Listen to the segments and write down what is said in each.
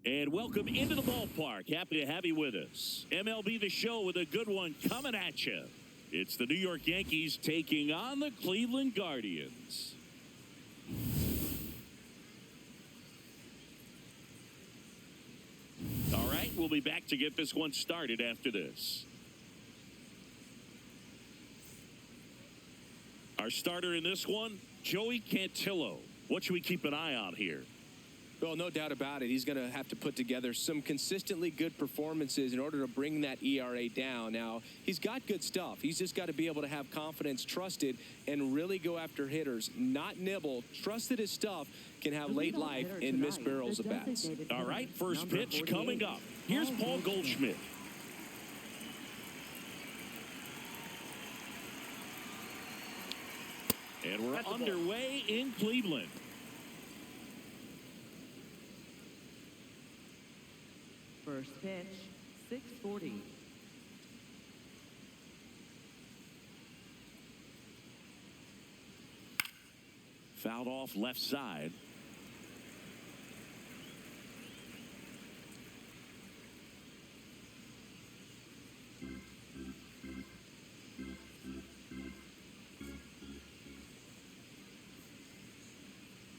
And welcome into the ballpark. Happy to have you with us. MLB The Show with a good one coming at you. It's the New York Yankees taking on the Cleveland Guardians. All right, we'll be back to get this one started after this. Our starter in this one, Joey Cantillo. What should we keep an eye on here? Well, no doubt about it. He's going to have to put together some consistently good performances in order to bring that ERA down. Now, he's got good stuff. He's just got to be able to have confidence, trust it, and really go after hitters, not nibble. Trust that his stuff can have late life and miss barrels of bats. All right, first pitch coming up. Here's Paul Goldschmidt. And we're underway in Cleveland. First pitch, 640. Fouled off left side.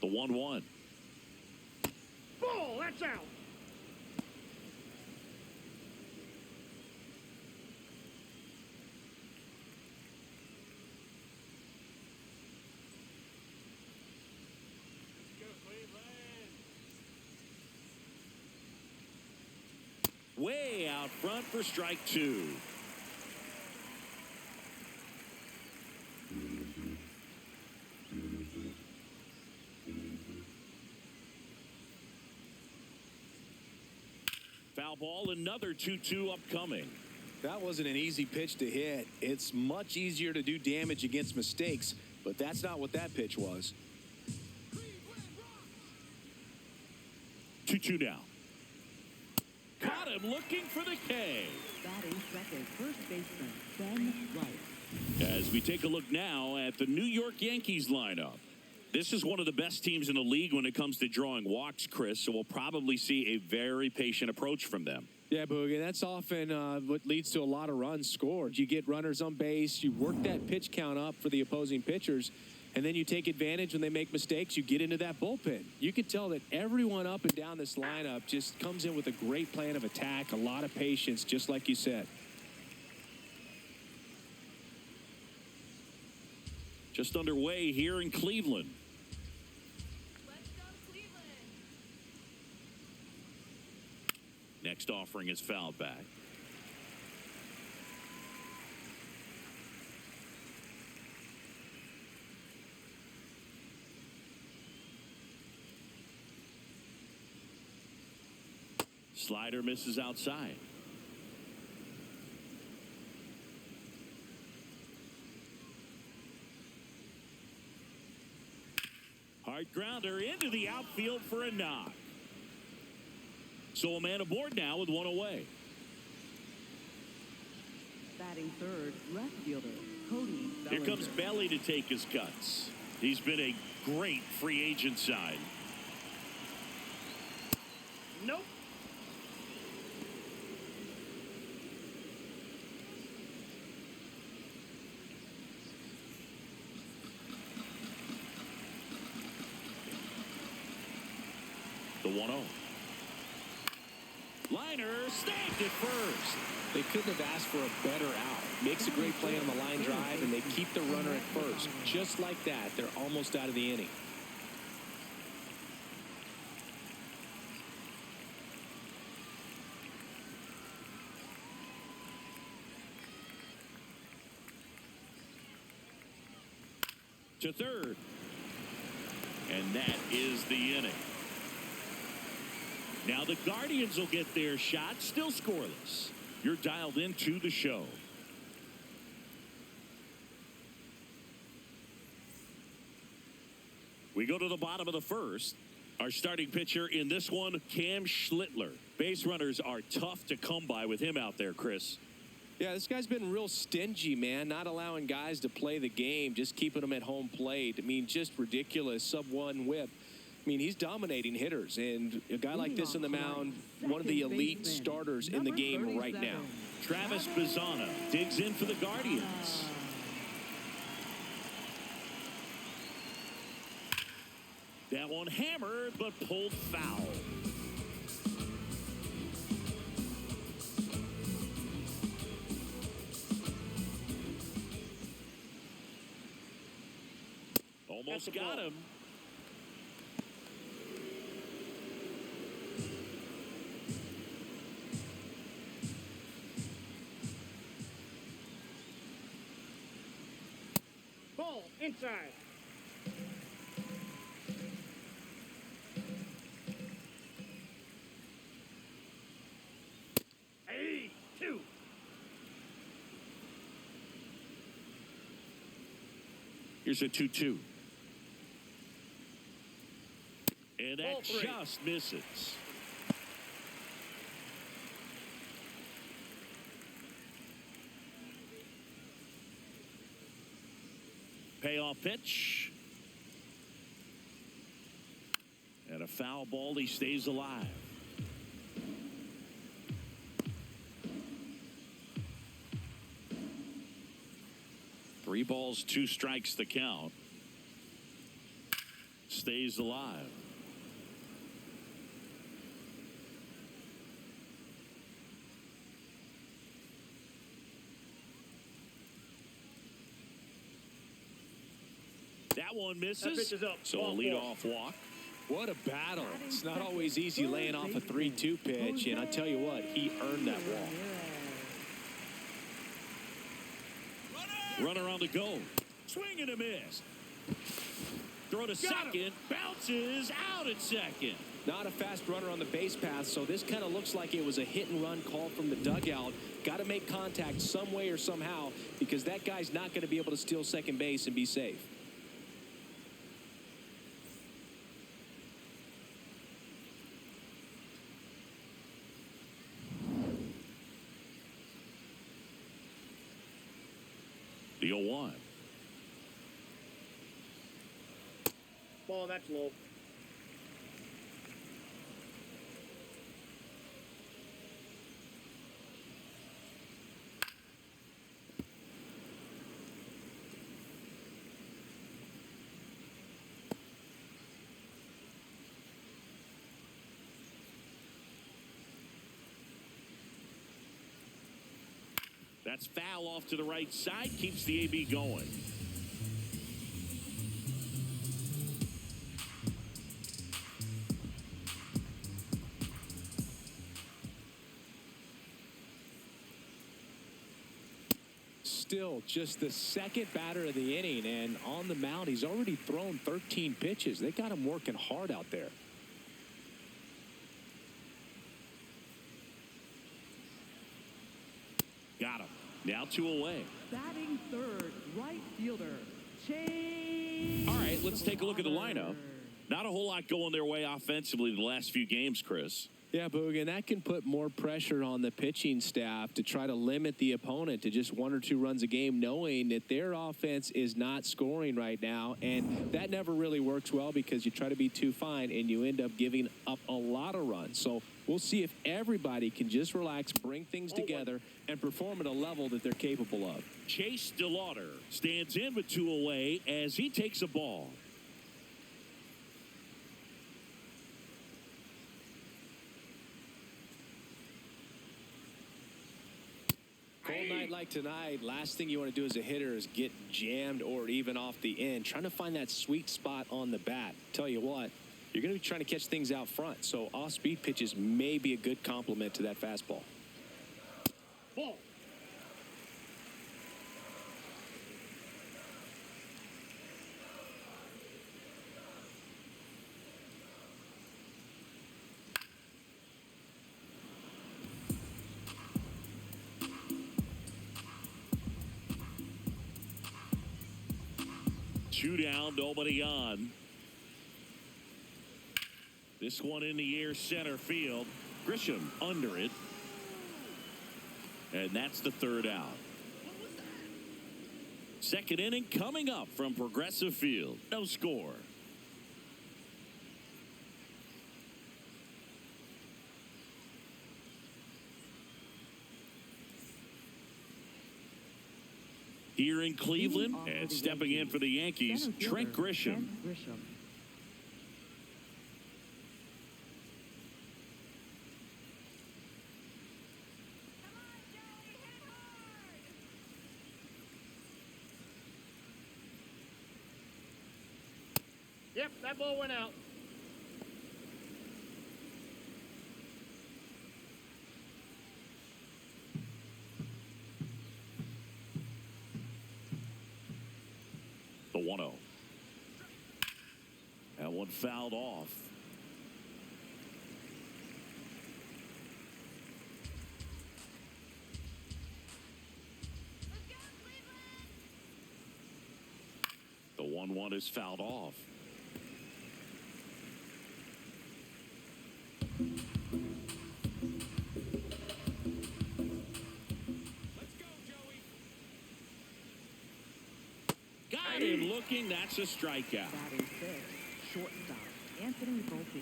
The 1-1. Ball, that's out. Way out front for strike two. Foul ball, another 2-2 upcoming. That wasn't an easy pitch to hit. It's much easier to do damage against mistakes, but that's not what that pitch was. 2-2 now. Caught him looking for the K. Batting second, first baseman, Ben White. As we take a look now at the New York Yankees lineup. This is one of the best teams in the league when it comes to drawing walks, Chris, so we'll probably see a very patient approach from them. Yeah, Boogie, that's often what leads to a lot of runs scored. You get runners on base, you work that pitch count up for the opposing pitchers, and then you take advantage when they make mistakes. You get into that bullpen. You can tell that everyone up and down this lineup just comes in with a great plan of attack, a lot of patience, just like you said. Just underway here in Cleveland. Let's go Cleveland. Next offering is fouled back. Slider misses outside. Hard grounder into the outfield for a knock. So a man aboard now with one away. Batting third, left fielder, Cody Bellinger. Here comes Belly to take his cuts. He's been a great free agent sign. Nope. The 1-0. Liner snagged it first. They couldn't have asked for a better out. Makes a great play on the line drive, and they keep the runner at first. Just like that, they're almost out of the inning. To third. And that is the inning. Now the Guardians will get their shot, still scoreless. You're dialed into the show. We go to the bottom of the first. Our starting pitcher in this one, Cam Schlittler. Base runners are tough to come by with him out there, Chris. Yeah, this guy's been real stingy, man, not allowing guys to play the game, just keeping them at home plate. I mean, just ridiculous. Sub-1 whip. I mean, he's dominating hitters, and a guy like this on the mound, one of the elite starters in the game right now. Travis Bazzana digs in for the Guardians. That one hammered, but pulled foul. Almost got him. Ball inside. Hey, 2. Here's a 2-2. And that just misses. Payoff pitch. And a foul ball. He stays alive. Three balls, 2 strikes the count. Stays alive. That one misses. So a leadoff walk. What a battle. It's not always easy laying off a 3-2 pitch, and I tell you what, he earned that walk. Runner on the go. Swing and a miss. Throw to second. Bounces out at second. Not a fast runner on the base path, so this kind of looks like it was a hit-and-run call from the dugout. Got to make contact some way or somehow, because that guy's not going to be able to steal second base and be safe. The 0-1. Ball, that's low. That's foul off to the right side. Keeps the AB going. Still just the second batter of the inning, and on the mound, he's already thrown 13 pitches. They got him working hard out there. Got him. Now 2 away. Batting third, right fielder, Chase. All right, let's take a look at the lineup. Not a whole lot going their way offensively the last few games, Chris. Yeah, Boog, and that can put more pressure on the pitching staff to try to limit the opponent to just 1 or 2 runs a game, knowing that their offense is not scoring right now. And that never really works well because you try to be too fine and you end up giving up a lot of runs. So we'll see if everybody can just relax, bring things together, and perform at a level that they're capable of. Chase DeLauder stands in with 2 away as he takes a ball. Cold night like tonight, last thing you want to do as a hitter is get jammed or even off the end. Trying to find that sweet spot on the bat. Tell you what, you're going to be trying to catch things out front. So off-speed pitches may be a good complement to that fastball. Ball. Two down, nobody on. This one in the air, center field. Grisham under it. And that's the 3rd out. Second inning coming up from Progressive Field. No score. Here in Cleveland, and stepping in for the Yankees, Trent Grisham. Yep, that ball went out. The 1-0. That one fouled off. The 1-1 is fouled off. Got him looking. That's a strikeout. Batting fifth, shortstop, Anthony Volpe.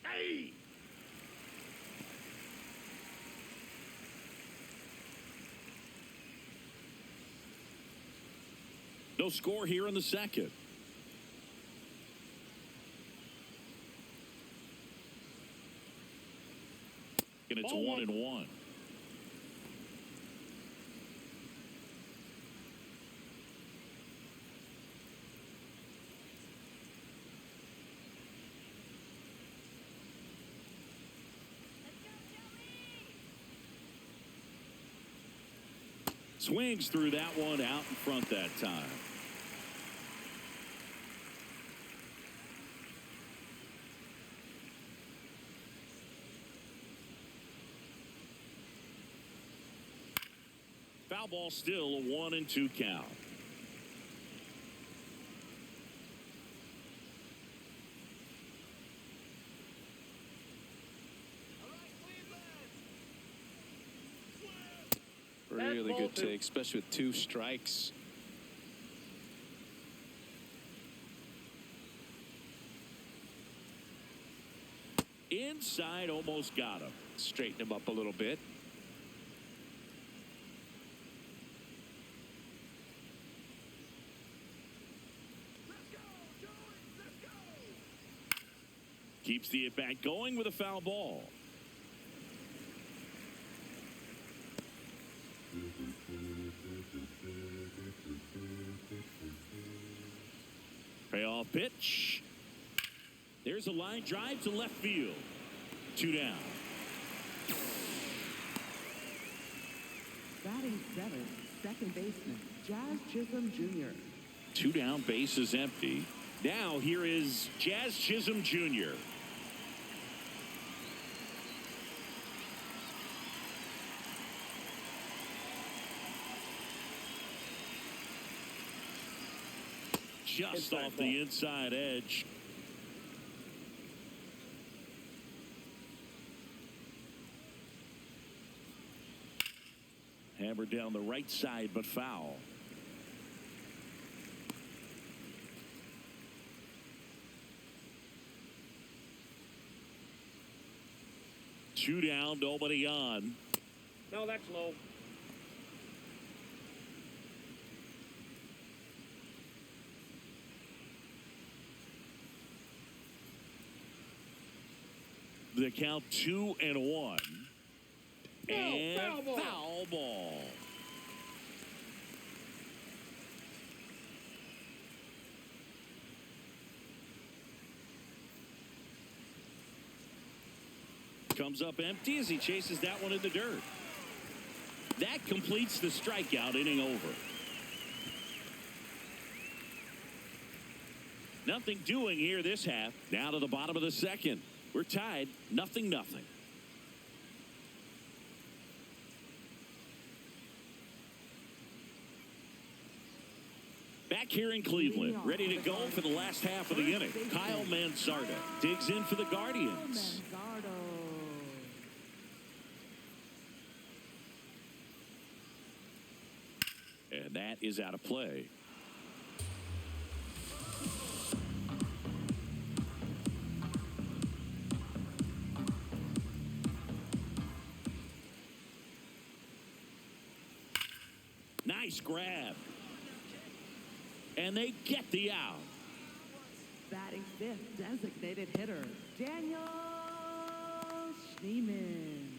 Hey! No score here in the second. And it's 1-1. Swings through that one out in front that time. Foul ball, still a 1-2 count. Really good take, especially with 2 strikes. Inside, almost got him. Straighten him up a little bit. Keeps the at-bat going with a foul ball. Payoff pitch. There's a line drive to left field. 2 down. Batting seventh, second baseman, Jazz Chisholm Jr. 2 down, base is empty. Now here is Jazz Chisholm Jr. Just off the inside edge. Hammered down the right side, but foul. Two down, nobody on. No, that's low. The count 2-1. And foul ball. Foul ball. Comes up empty as he chases that one in the dirt. That completes the strikeout, inning over. Nothing doing here this half. Now to the bottom of the second. We're tied, 0-0. Back here in Cleveland, ready to go for the last half of the inning. Kyle Mansarda digs in for the Guardians. And that is out of play. Nice grab. And they get the out. Batting fifth, designated hitter, Daniel Schneeman.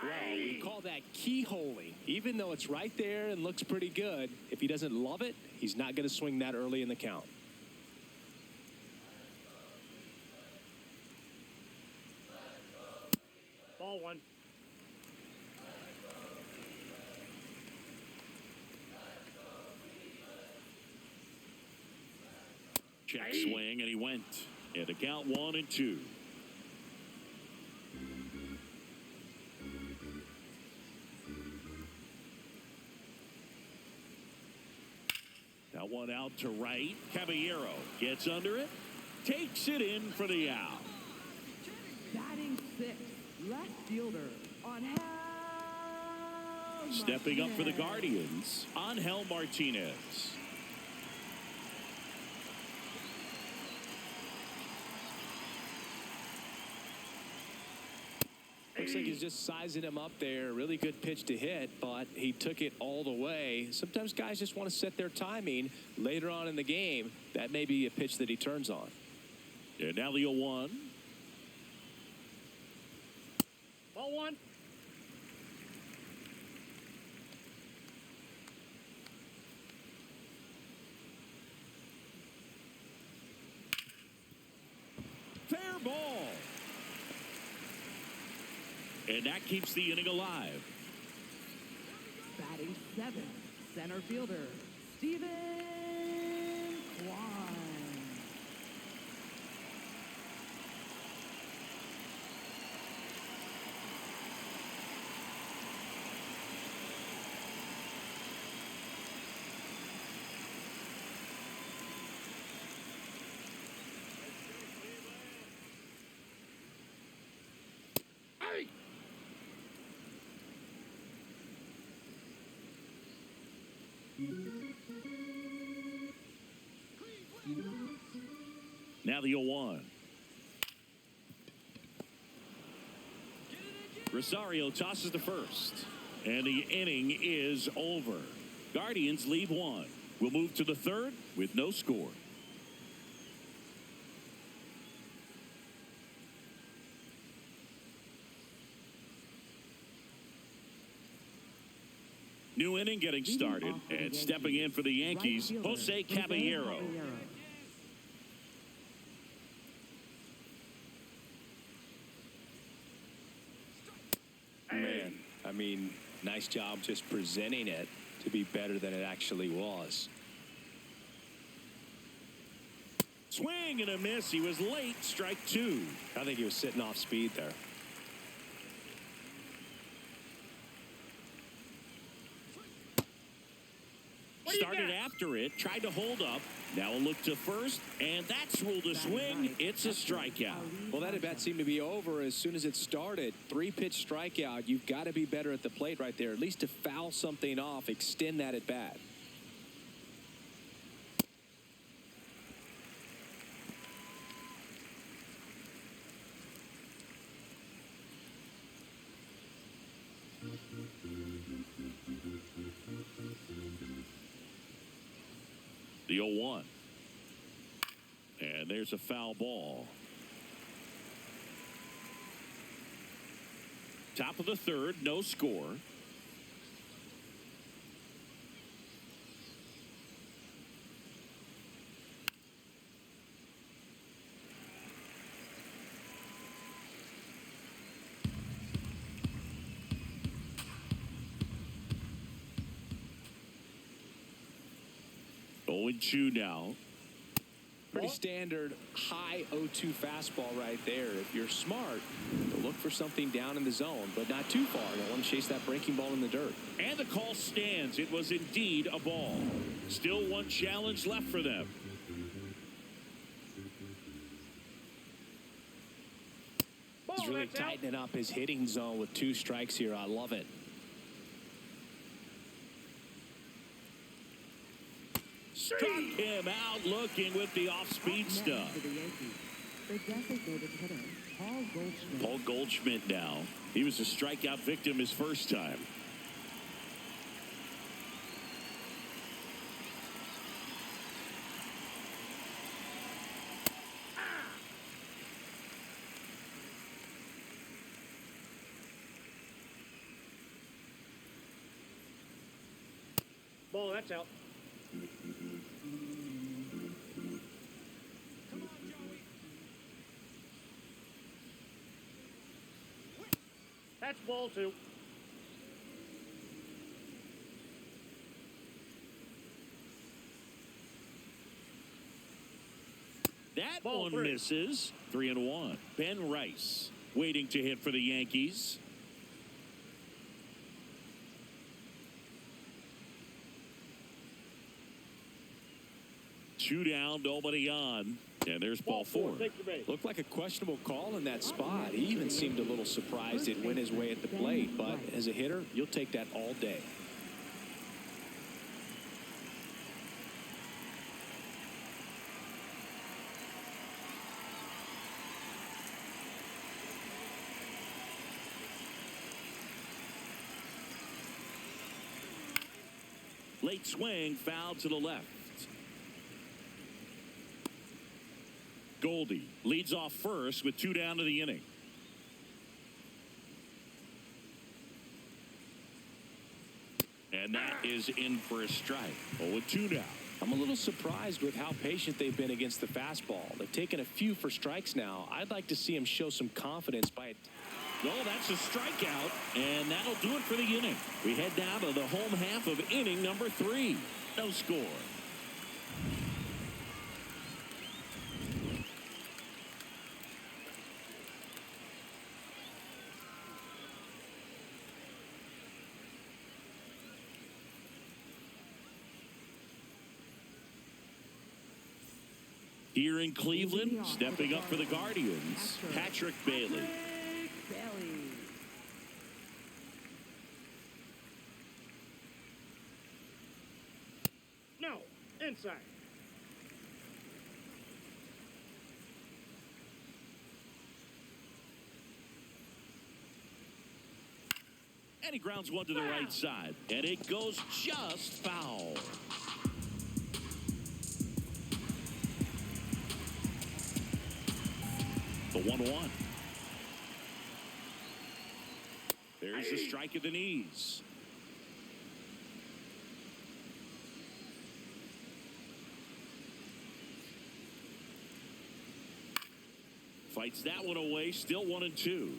Well, we call that keyholing. Even though it's right there and looks pretty good, if he doesn't love it, he's not going to swing that early in the count. Ball one. Check swing, and he went. And the count 1-2. That one out to right. Caballero gets under it, takes it in for the out. Batting sixth, left fielder, Angel Stepping up for the Martinez. Guardians, Angel Martinez. Looks like he's just sizing him up there. Really good pitch to hit, but he took it all the way. Sometimes guys just want to set their timing later on in the game. That may be a pitch that he turns on. And now the 0-1. Ball one. Fair ball. And that keeps the inning alive. Batting seventh, center fielder, Steven Kwan. Now the 0-1. Rosario tosses to first. And the inning is over. Guardians leave one. We'll move to the third with no score. New inning getting started. And stepping in for the Yankees, Jose Caballero. Man, I mean, nice job just presenting it to be better than it actually was. Swing and a miss. He was late. Strike two. I think he was sitting off speed there. Started after it, tried to hold up. Now a look to first, and that's ruled a swing. It's a strikeout. Well, that at bat seemed to be over as soon as it started. 3-pitch strikeout. You've got to be better at the plate right there, at least to foul something off, extend that at bat. The 0-1. And there's a foul ball. Top of the third, no score. Oh, and 2 now. Pretty standard high 0-2 fastball right there. If you're smart, you'll look for something down in the zone, but not too far. You don't want to chase that breaking ball in the dirt. And the call stands. It was indeed a ball. Still one challenge left for them. He's really that's out. tightening up his hitting zone with 2 strikes here. I love it. Struck him out looking with the off-speed Up next stuff. for the Yankees, the designated hitter, Paul Goldschmidt. Paul Goldschmidt now. He was a strikeout victim his first time. Ball, that's out. That's ball 2. That Ball one 3. misses. 3-1. Ben Rice waiting to hit for the Yankees. Two down, nobody on. And there's ball 4. Take the base. Looked like a questionable call in that spot. He even seemed a little surprised it went his way at the plate. But as a hitter, you'll take that all day. Late swing, foul to the left. Goldie leads off first with 2 down to the inning. And that is in for a strike. 0-2 now. I'm a little surprised with how patient they've been against the fastball. They've taken a few for strikes now. I'd like to see him show some confidence by it. Oh, that's a strikeout, and that'll do it for the inning. We head down to the home half of inning number 3. No score. Here in Cleveland, stepping up for the Guardians, Patrick Bailey. Bailey. No. Inside. And he grounds one to the right side. And it goes just foul. The 1-1. There's the strike at the knees. Fights that one away. Still 1-2.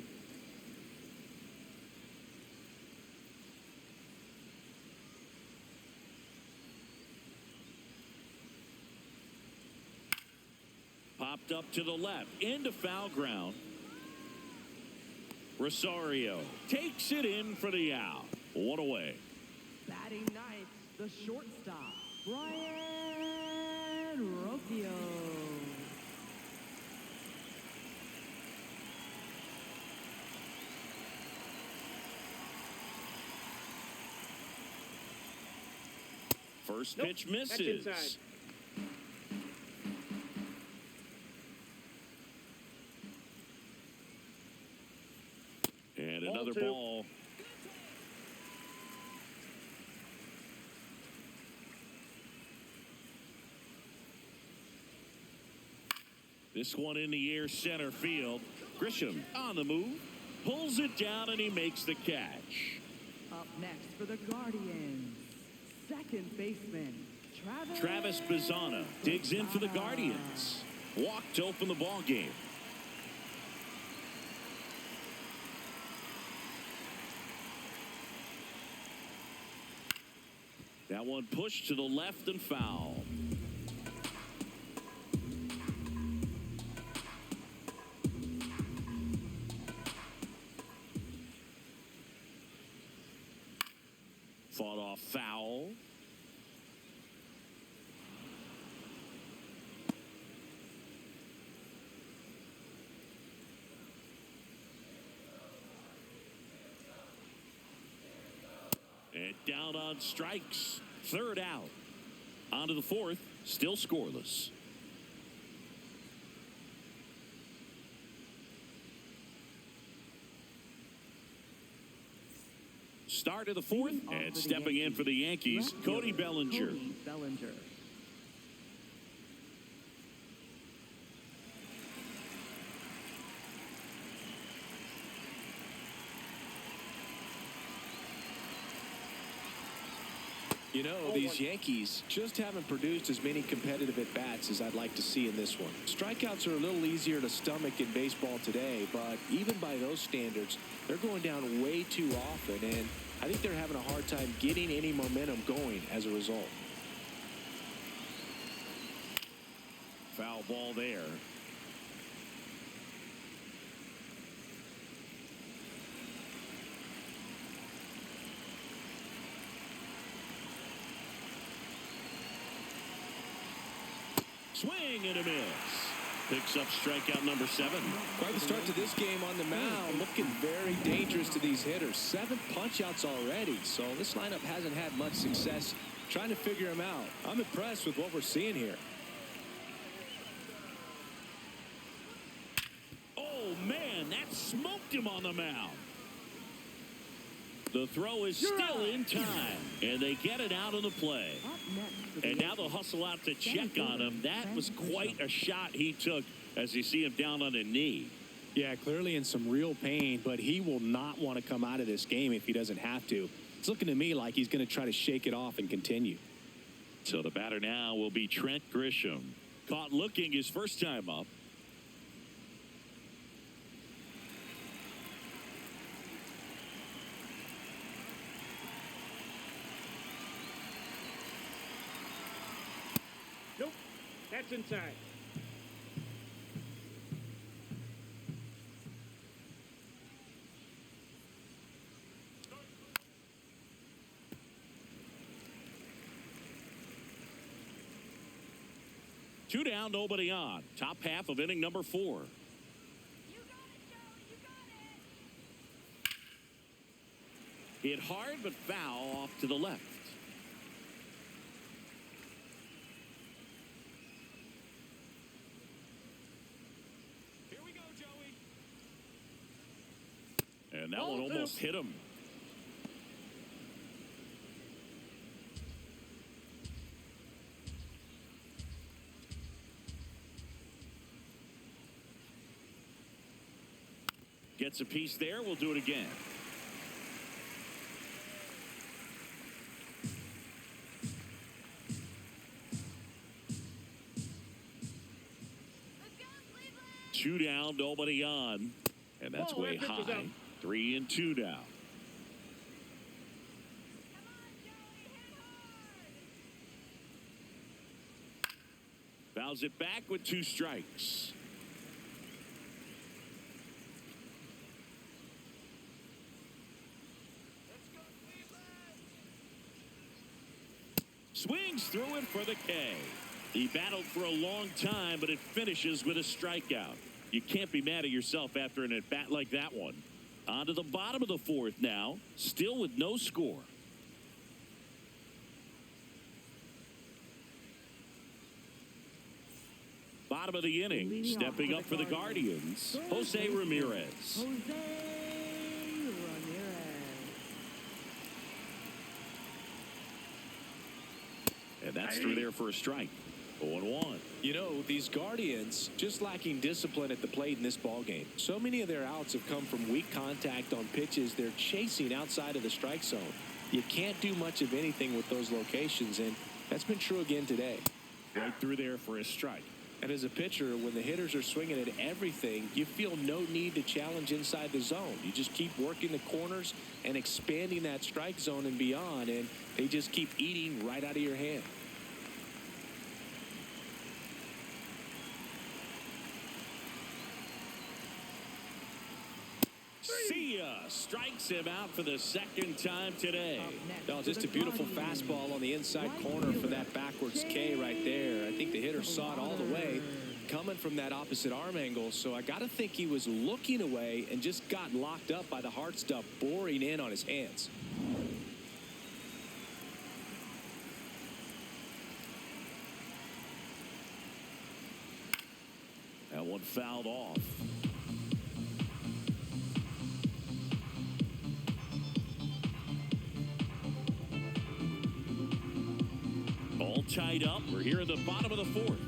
Popped up to the left, into foul ground. Rosario takes it in for the out. 1 away. Batting ninth, the shortstop, Brian Rocchio. First Nope, pitch that's misses. inside. And Ball another 2. ball. This one in the air, center field. Grisham on the move, pulls it down, and he makes the catch. Up next for the Guardians, second baseman, Travis Bazzana digs in for the Guardians. Walk to open the ball game. That one pushed to the left and foul. Fought off foul. And down on strikes. Third out. On to the fourth, still scoreless. Start of the fourth, and stepping in for the Yankees, Cody Bellinger. You know, these Yankees just haven't produced as many competitive at-bats as I'd like to see in this one. Strikeouts are a little easier to stomach in baseball today, but even by those standards, they're going down way too often, and I think they're having a hard time getting any momentum going as a result. Foul ball there. Swing and a miss. Picks up strikeout number 7. Quite the start to this game on the mound. Looking very dangerous to these hitters. 7 punch-outs already. So this lineup hasn't had much success trying to figure him out. I'm impressed with what we're seeing here. Oh, man, that smoked him on the mound. The throw is still in time, and they get it out of the play. And now they'll hustle out to check on him. That was quite a shot he took as you see him down on a knee. Yeah, clearly in some real pain, but he will not want to come out of this game if he doesn't have to. It's looking to me like he's going to try to shake it off and continue. So the batter now will be Trent Grisham. Caught looking his first time up. Nope. That's inside. Two down, nobody on. Top half of inning number 4. You got it, Joey. You got it. Hit hard but foul off to the left. Here we go, Joey. And that one almost hit him. Gets a piece there. We'll do it again. Let's go, Cleveland. 2 down, nobody on. And that's Ball, way that pitch is high. out. 3 and 2 down. Come on, Joey. Hit hard. Fouls it back with 2 strikes. Swings through it for the K. He battled for a long time, but it finishes with a strikeout. You can't be mad at yourself after an at-bat like that one. On to the bottom of the 4th now, still with no score. Bottom of the inning, stepping up for the Guardians, Jose Ramirez. Jose Ramirez. And that's through there for a strike. 0-1. You know, these Guardians just lacking discipline at the plate in this ballgame. So many of their outs have come from weak contact on pitches they're chasing outside of the strike zone. You can't do much of anything with those locations, and that's been true again today. Right through there for a strike. And as a pitcher, when the hitters are swinging at everything, you feel no need to challenge inside the zone. You just keep working the corners and expanding that strike zone and beyond, and they just keep eating right out of your hand. See ya. Strikes him out for the 2nd time today. Oh, just a beautiful fastball on the inside corner for that backwards K right there. I think the hitter saw it all the way coming from that opposite arm angle. So I got to think he was looking away and just got locked up by the hard stuff boring in on his hands. one fouled off. All tied up. We're here at the bottom of the fourth.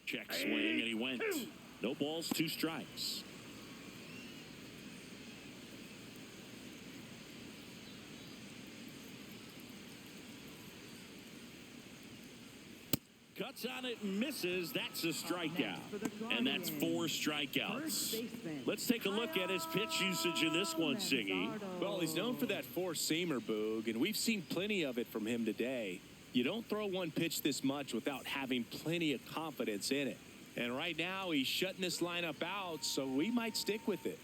Check swing, and he went. No balls, 2 strikes. Cuts on it and misses. That's a strikeout. And that's 4 strikeouts. Let's take a look at his pitch usage in this one, Singy. Well, he's known for that 4-seamer, Boog, and we've seen plenty of it from him today. You don't throw one pitch this much without having plenty of confidence in it. And right now, he's shutting this lineup out, so we might stick with it.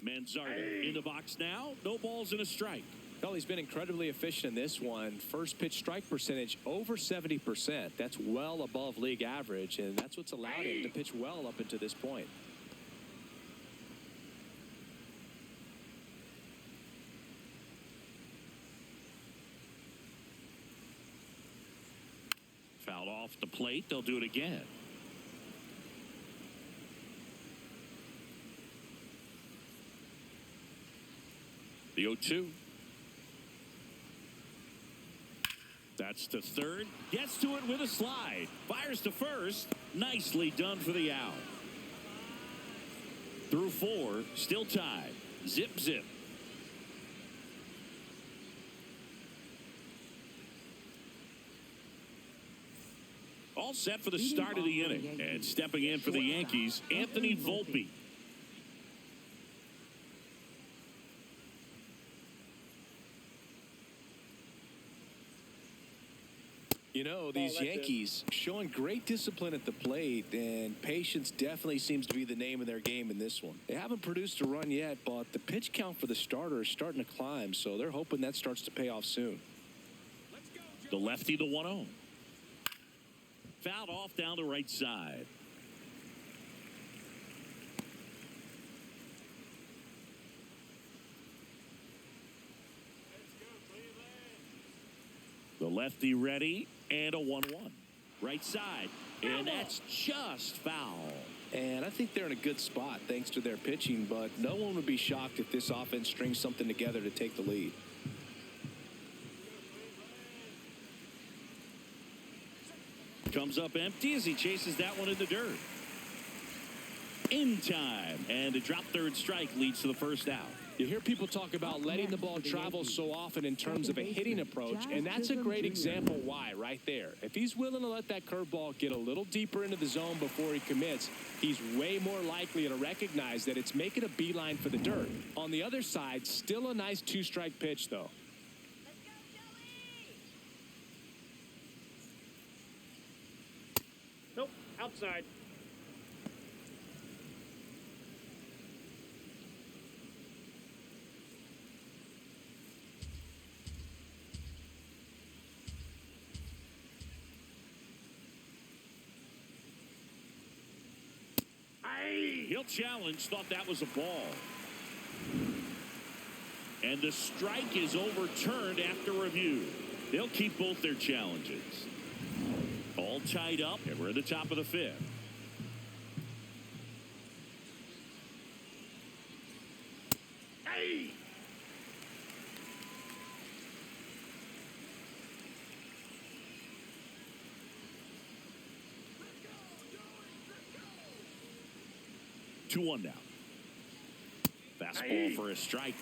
Manzardo in the box now. No balls and a strike. Well, he's been incredibly efficient in this one. First pitch strike percentage over 70%. That's well above league average, and that's what's allowed him to pitch well up until this point. Fouled off the plate. They'll do it again. The 0-2. That's to third. Gets to it with a slide. Fires to first. Nicely done for the out. Through 4. Still tied. Zip, zip. All set for the start of the inning. And stepping in for the Yankees, Anthony Volpe. You know, these Yankees showing great discipline at the plate, and patience definitely seems to be the name of their game in this one. They haven't produced a run yet, but the pitch count for the starter is starting to climb, so they're hoping that starts to pay off soon. The lefty, the 1-0. Fouled off down the right side. The lefty ready, and a 1-1. Right side, and that's just foul. And I think they're in a good spot thanks to their pitching, but no one would be shocked if this offense strings something together to take the lead. Comes up empty as he chases that one in the dirt. In time, and a drop third strike leads to the first out. You hear people talk about letting the ball travel so often in terms of a hitting approach, and that's a great example why right there. If he's willing to let that curveball get a little deeper into the zone before he commits, he's way more likely to recognize that it's making a beeline for the dirt. On the other side, still a nice 2-strike pitch, though. Nope, outside. He'll challenge, thought that was a ball. And the strike is overturned after review. They'll keep both their challenges. All tied up, and we're at the top of the 5th. Hey! Two one now. Fastball for a strike.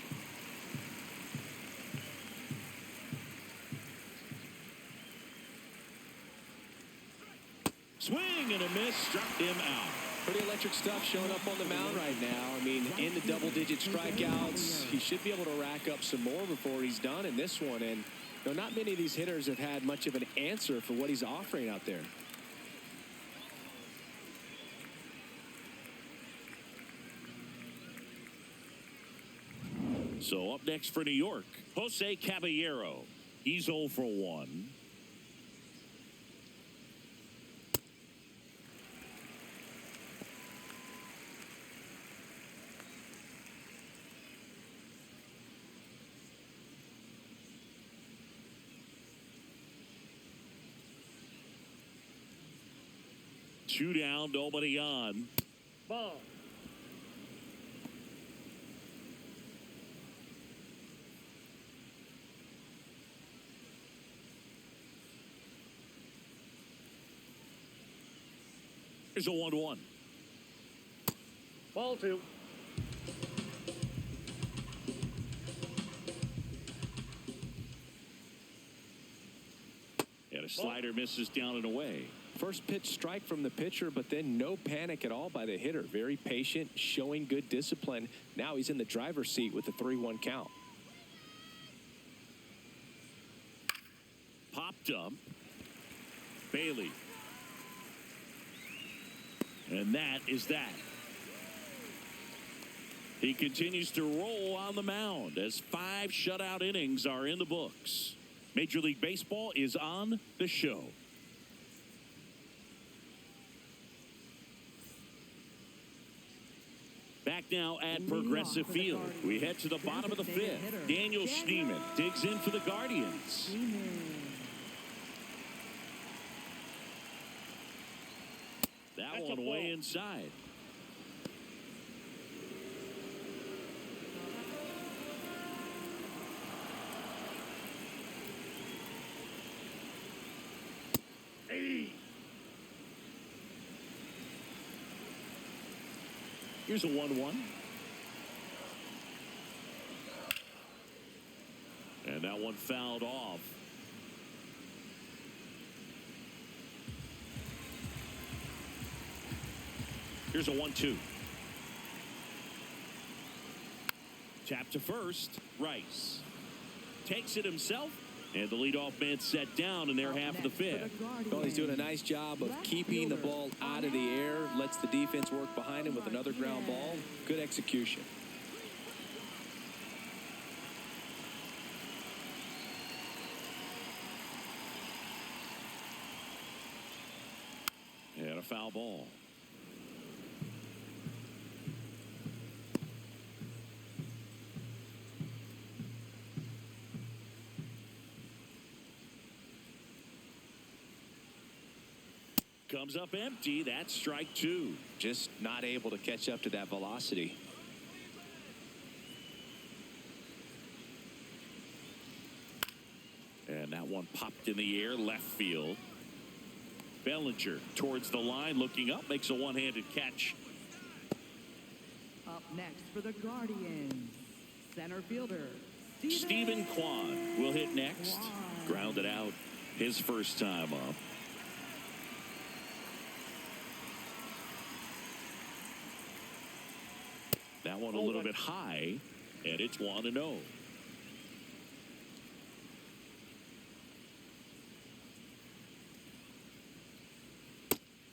Swing and a miss, struck him out. Pretty electric stuff showing up on the mound right now. I mean, in the double-digit strikeouts, he should be able to rack up some more before he's done in this one. And you know, not many of these hitters have had much of an answer for what he's offering out there. So up next for New York, Jose Caballero. He's 0 for 1. 2 down, nobody on. Ball. Here's a 1-1. Ball 2. And a slider misses down and away. First pitch strike from the pitcher, but then no panic at all by the hitter. Very patient, showing good discipline. Now he's in the driver's seat with the 3-1 count. Popped up. Bailey. And that is that. He continues to roll on the mound as 5 shutout innings are in the books. Major League Baseball is on the show. Back now at Progressive Field. We head to the bottom of the 5th. Daniel Schneemann digs in for the Guardians. That one way inside. Here's a 1-1. And that one fouled off. Here's a 1-2. Tap to first. Rice takes it himself. And the leadoff man set down in their half of the 5th. Well, he's doing a nice job of keeping the ball out of the air. Lets the defense work behind him with another ground ball. Good execution. And a foul ball. Comes up empty. That's strike 2. Just not able to catch up to that velocity. And that one popped in the air, left field. Bellinger towards the line, looking up, makes a one-handed catch. Up next for the Guardians, center fielder Stephen Kwan will hit next. Grounded out his first time up. That one a little bit high, and it's 1-0.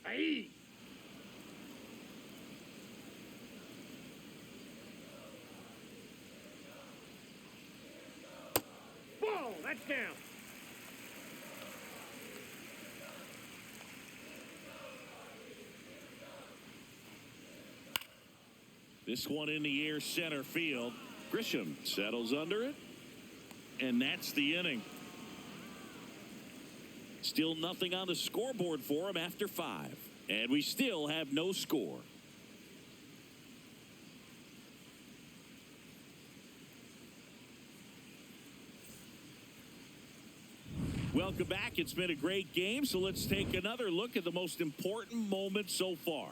Hey. Ball. That's down. This one in the air, center field. Grisham settles under it, and that's the inning. Still nothing on the scoreboard for him after 5, and we still have no score. Welcome back. It's been a great game, so let's take another look at the most important moment so far.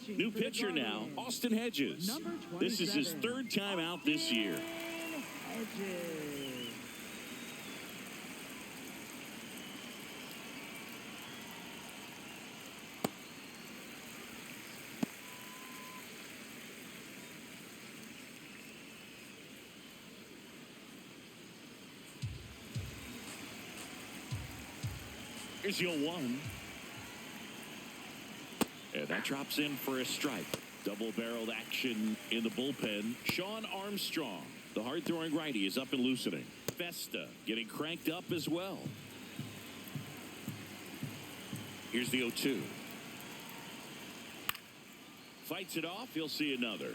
New pitcher now, Austin Hedges. This is his 3rd time out this year. Hedges. Here's your 1. And that drops in for a strike. Double-barreled action in the bullpen. Sean Armstrong, the hard-throwing righty, is up and loosening. Festa getting cranked up as well. Here's the 0-2. Fights it off. He'll see another.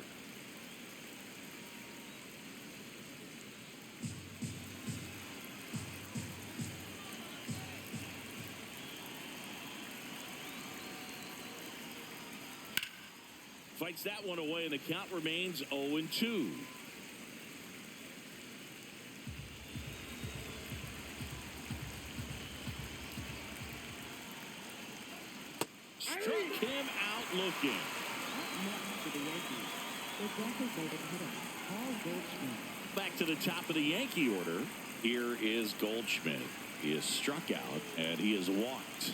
Fights that one away, and the count remains 0-2. Struck him out looking. Next to the Yankees, the designated hitter, Paul Goldschmidt. Back to the top of the Yankee order. Here is Goldschmidt. He is struck out, and he is walked.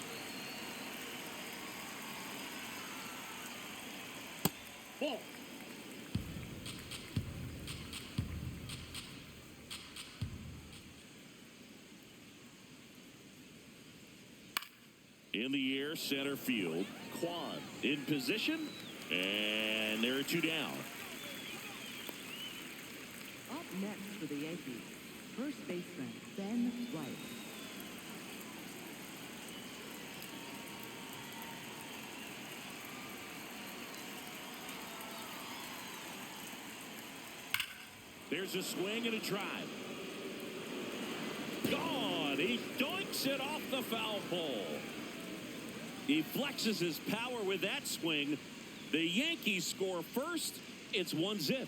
Ball. In the air, center field. Quan in position, and there are two down. Up next for the Yankees, first baseman Ben Wright. There's a swing and a drive. Gone. He doinks it off the foul pole. He flexes his power with that swing. The Yankees score first. It's 1-0.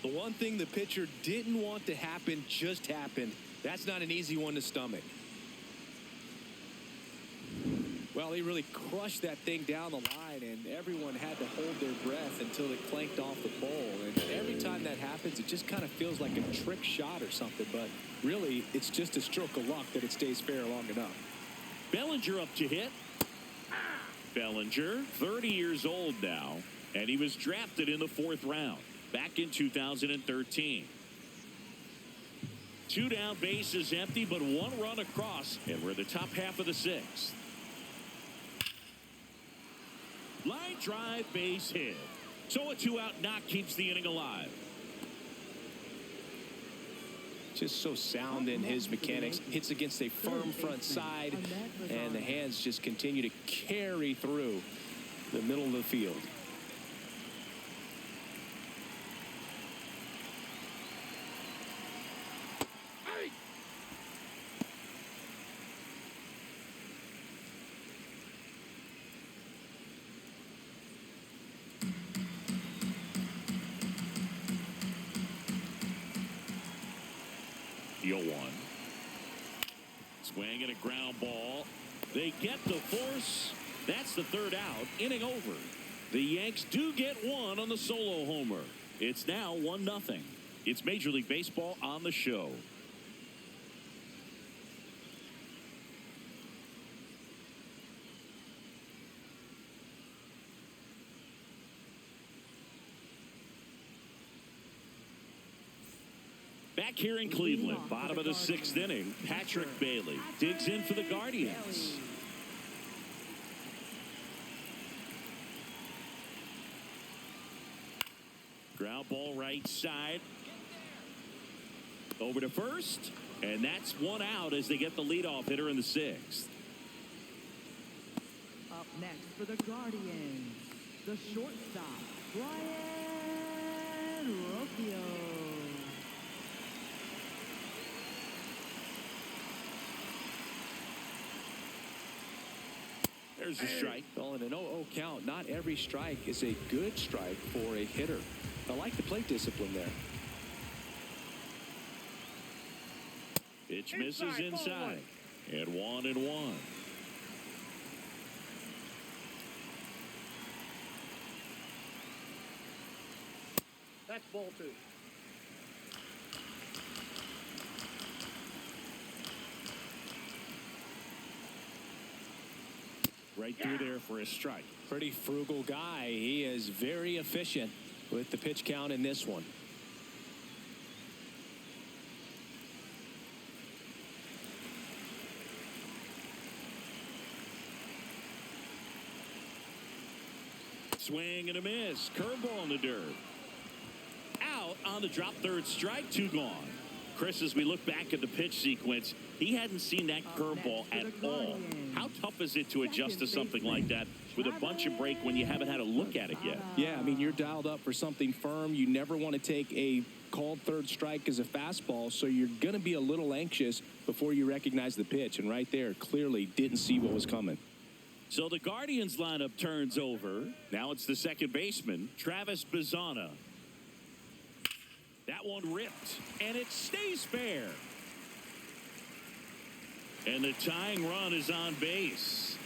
The one thing the pitcher didn't want to happen just happened. That's not an easy one to stomach. Well, he really crushed that thing down the line, and everyone had to hold their breath until it clanked off the pole. And every time that happens, it just kind of feels like a trick shot or something. But really, it's just a stroke of luck that it stays fair long enough. Bellinger up to hit. Bellinger, 30 years old now, and he was drafted in the 4th round back in 2013. 2 down, bases empty, but 1 run across, and we're in the top half of the 6th. Line drive, base hit. So a 2-out knock keeps the inning alive. Just so sound in his mechanics. Hits against a firm front side, and the hands just continue to carry through the middle of the field. The 0-1. Swing and a ground ball. They get the force. That's the 3rd out. Inning over. The Yanks do get one on the solo homer. It's now 1-0. It's Major League Baseball on the show. Back here in Cleveland, bottom of the 6th inning, Patrick Bailey digs in for the Guardians. Ground ball right side. Over to first, and that's 1 out as they get the leadoff hitter in the 6th. Up next for the Guardians, the shortstop, Brian Rocchio. There's a strike. Well, in an 0-0 count, not every strike is a good strike for a hitter. I like the plate discipline there. Pitch misses inside. And 1-1. That's ball 2. Right through there for a strike. Pretty frugal guy. He is very efficient with the pitch count in this one. Swing and a miss. Curveball in the dirt. Out on the drop, third strike, 2 gone. Chris, as we look back at the pitch sequence, he hadn't seen that curveball at all. How tough is it to adjust to something like that with a bunch of break when you haven't had a look at it yet? Yeah, I mean, you're dialed up for something firm. You never want to take a called third strike as a fastball, so you're going to be a little anxious before you recognize the pitch. And right there, clearly didn't see what was coming. So the Guardians lineup turns over. Now it's the second baseman, Travis Bazzana. That one ripped, and it stays fair. And the tying run is on base.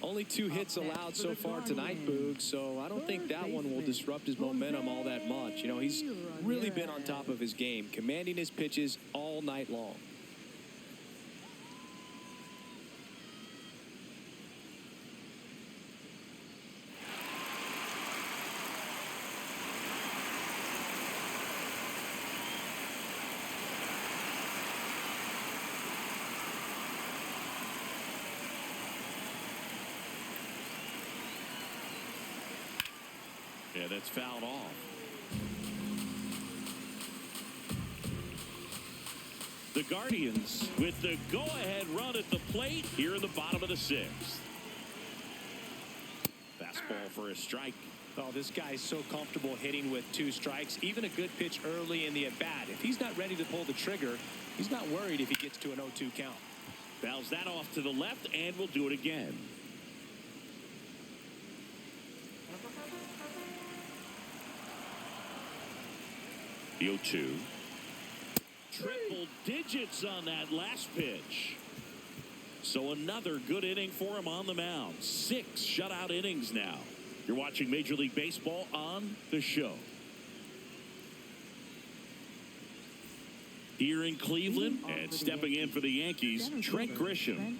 Only 2 hits allowed so far tonight, Boog, so I don't think that one will disrupt his momentum all that much. You know, he's really been on top of his game, commanding his pitches all night long. Yeah, that's fouled off. The Guardians with the go-ahead run at the plate here in the bottom of the 6th. Fastball for a strike. Oh, this guy's so comfortable hitting with 2 strikes. Even a good pitch early in the at-bat. If he's not ready to pull the trigger, he's not worried if he gets to an 0-2 count. Fouls that off to the left, and we'll do it again. The 0-2. Triple digits on that last pitch. So another good inning for him on the mound. 6 shutout innings now. You're watching Major League Baseball on The Show. Here in Cleveland, and stepping in for the Yankees, Trent Grisham.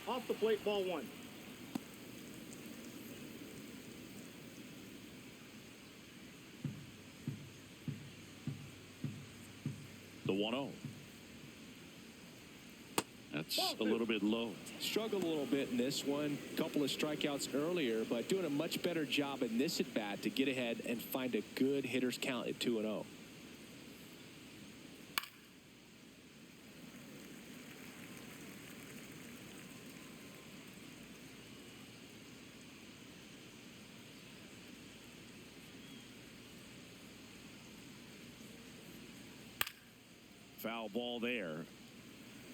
Off the plate, ball 1. The 1-0. That's a little bit low. Struggled a little bit in this one. Couple of strikeouts earlier, but doing a much better job in this at-bat to get ahead and find a good hitter's count at 2-0. Foul ball there.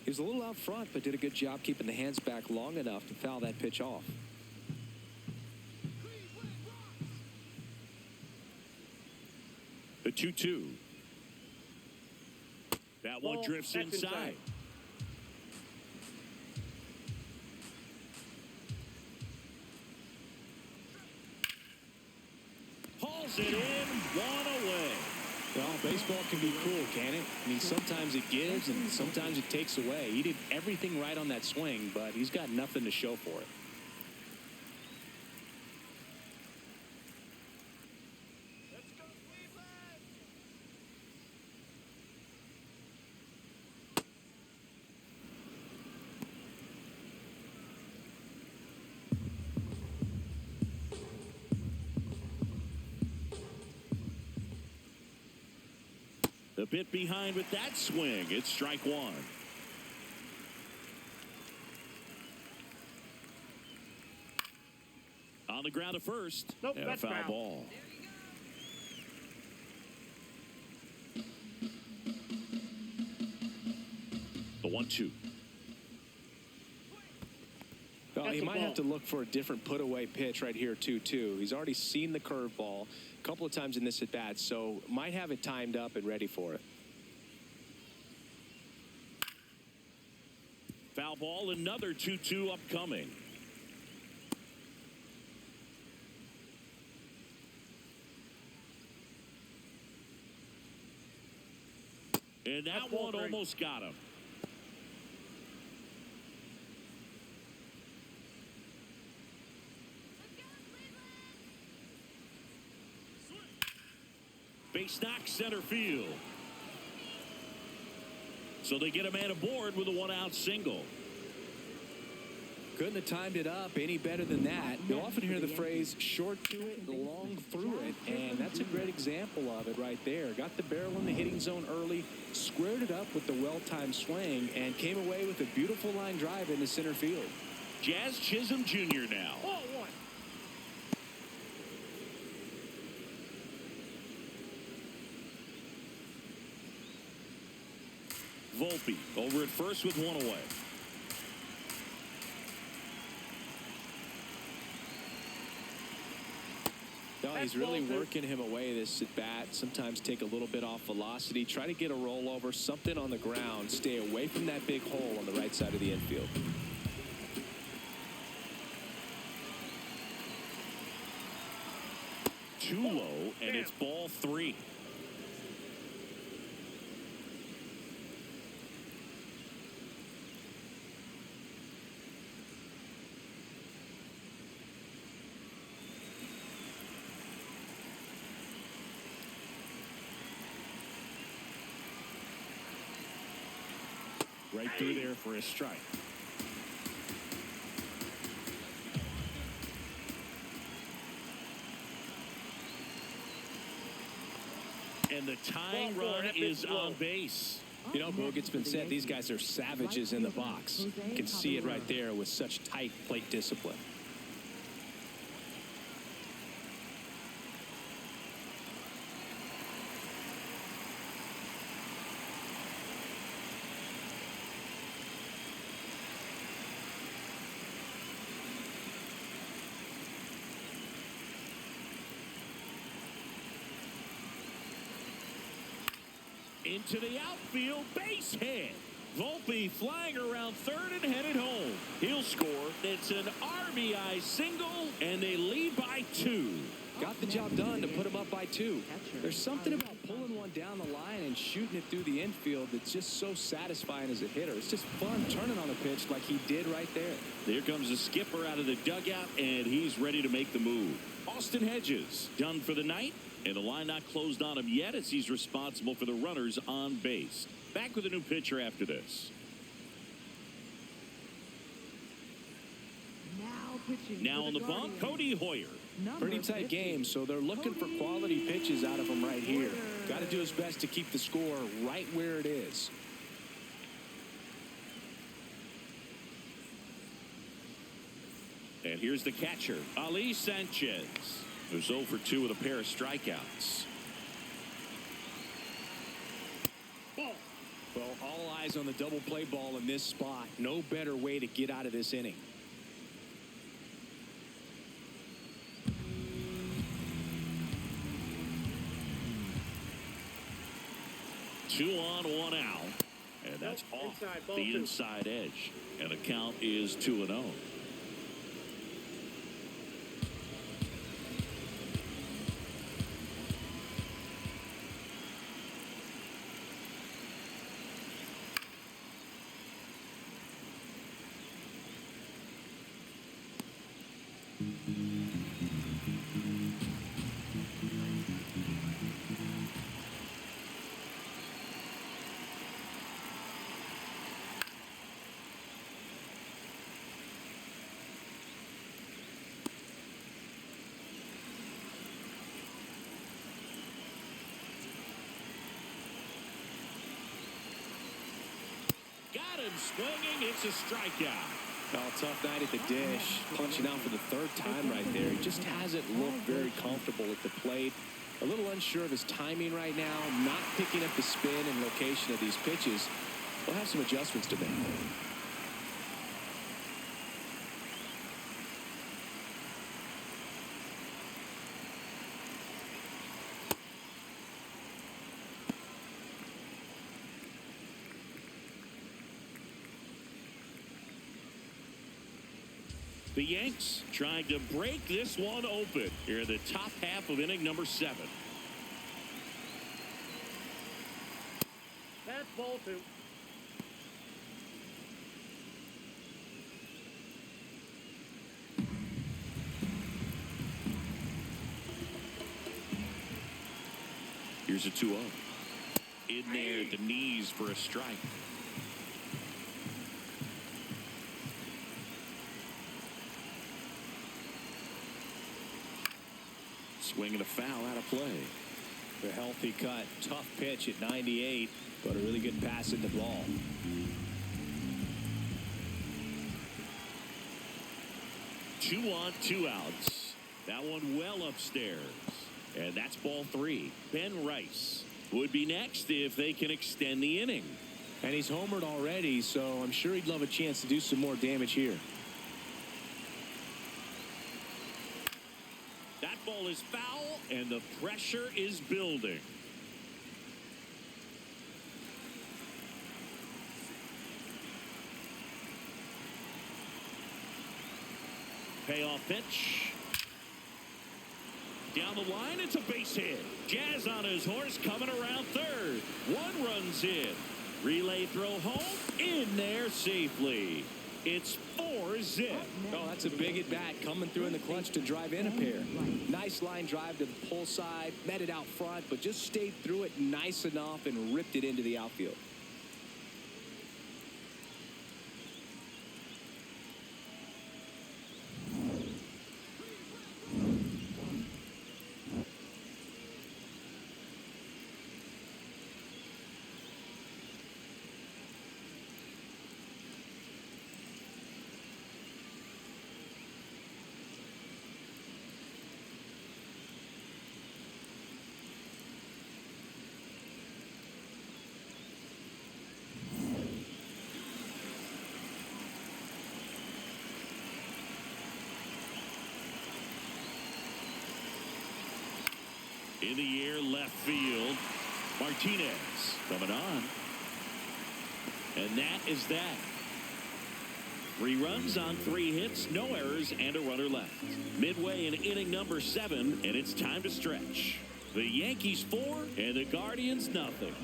He was a little out front, but did a good job keeping the hands back long enough to foul that pitch off. The 2-2. That one drifts inside. Hauls it in, 1 away. Well, baseball can be cruel, can it? I mean, sometimes it gives and sometimes it takes away. He did everything right on that swing, but he's got nothing to show for it. A bit behind with that swing. It's strike 1. On the ground at first. Nope, and a that's foul foul. ball. The 1-2. Well, he That's a might have to ball. look for a different put-away pitch right here, 2-2. He's already seen the curveball a couple of times in this at-bat, so might have it timed up and ready for it. Foul ball, another 2-2 upcoming. And that That's ball one 3. almost got him. Let's go, Cleveland! Base knock center field. So they get a man aboard with a one-out single. Couldn't have timed it up any better than that. You'll often hear the phrase short to it, long through it, and that's a great example of it right there. Got the barrel in the hitting zone early, squared it up with the well-timed swing, and came away with a beautiful line drive into center field. Jazz Chisholm Jr. now. Ball one. Volpe over at first with one away. No, he's really working him away this at bat. Sometimes take a little bit off velocity. Try to get a rollover, something on the ground. Stay away from that big hole on the right side of the infield. Too low, and it's ball 3. Right through there for a strike. And the tying run is on base. You know, Boog, it's been said these guys are savages in the box. You can see it right there with such tight plate discipline. Into the outfield, base hit. Volpe flying around third and headed home. He'll score. It's an RBI single, and they lead by 2. Got the job done to put him up by 2. There's something about pulling one down the line and shooting it through the infield that's just so satisfying as a hitter. It's just fun turning on a pitch like he did right there. There comes the skipper out of the dugout, and he's ready to make the move. Austin Hedges done for the night. And the line not closed on him yet as he's responsible for the runners on base. Back with a new pitcher after this. Now on the bump, Cody Hoyer. Pretty tight game, so they're looking for quality pitches out of him right here. Got to do his best to keep the score right where it is. And here's the catcher, Ali Sanchez. Who's 0 for 2 with a pair of strikeouts. Well, all eyes on the double play ball in this spot. No better way to get out of this inning. Two on, one out. And that's off the inside edge. And the count is 2-0. Got him swinging. It's a strikeout. Oh, tough night at the dish. Punching out for the 3rd time right there. He just hasn't looked very comfortable at the plate. A little unsure of his timing right now. Not picking up the spin and location of these pitches. We'll have some adjustments to make. The Yanks trying to break this one open here in the top half of inning number 7. That's ball 2. Here's a 2-0. In there at the knees for a strike. Swinging a foul out of play. A healthy cut. Tough pitch at 98, but a really good pass at the ball. Two on, 2 outs. That one well upstairs. And that's ball 3. Ben Rice would be next if they can extend the inning. And he's homered already, so I'm sure he'd love a chance to do some more damage here. That ball is foul, and the pressure is building. Payoff pitch. Down the line, it's a base hit. Jazz on his horse coming around third. 1 run's in. Relay throw home. In there safely. It's 4-zip. Oh, that's a big at bat coming through in the clutch to drive in a pair. Nice line drive to the pull side. Met it out front, but just stayed through it nice enough and ripped it into the outfield. In the air, left field. Martinez coming on. And that is that. 3 runs on 3 hits, no errors, and a runner left. Midway in inning number 7, and it's time to stretch. The Yankees 4 and the Guardians nothing.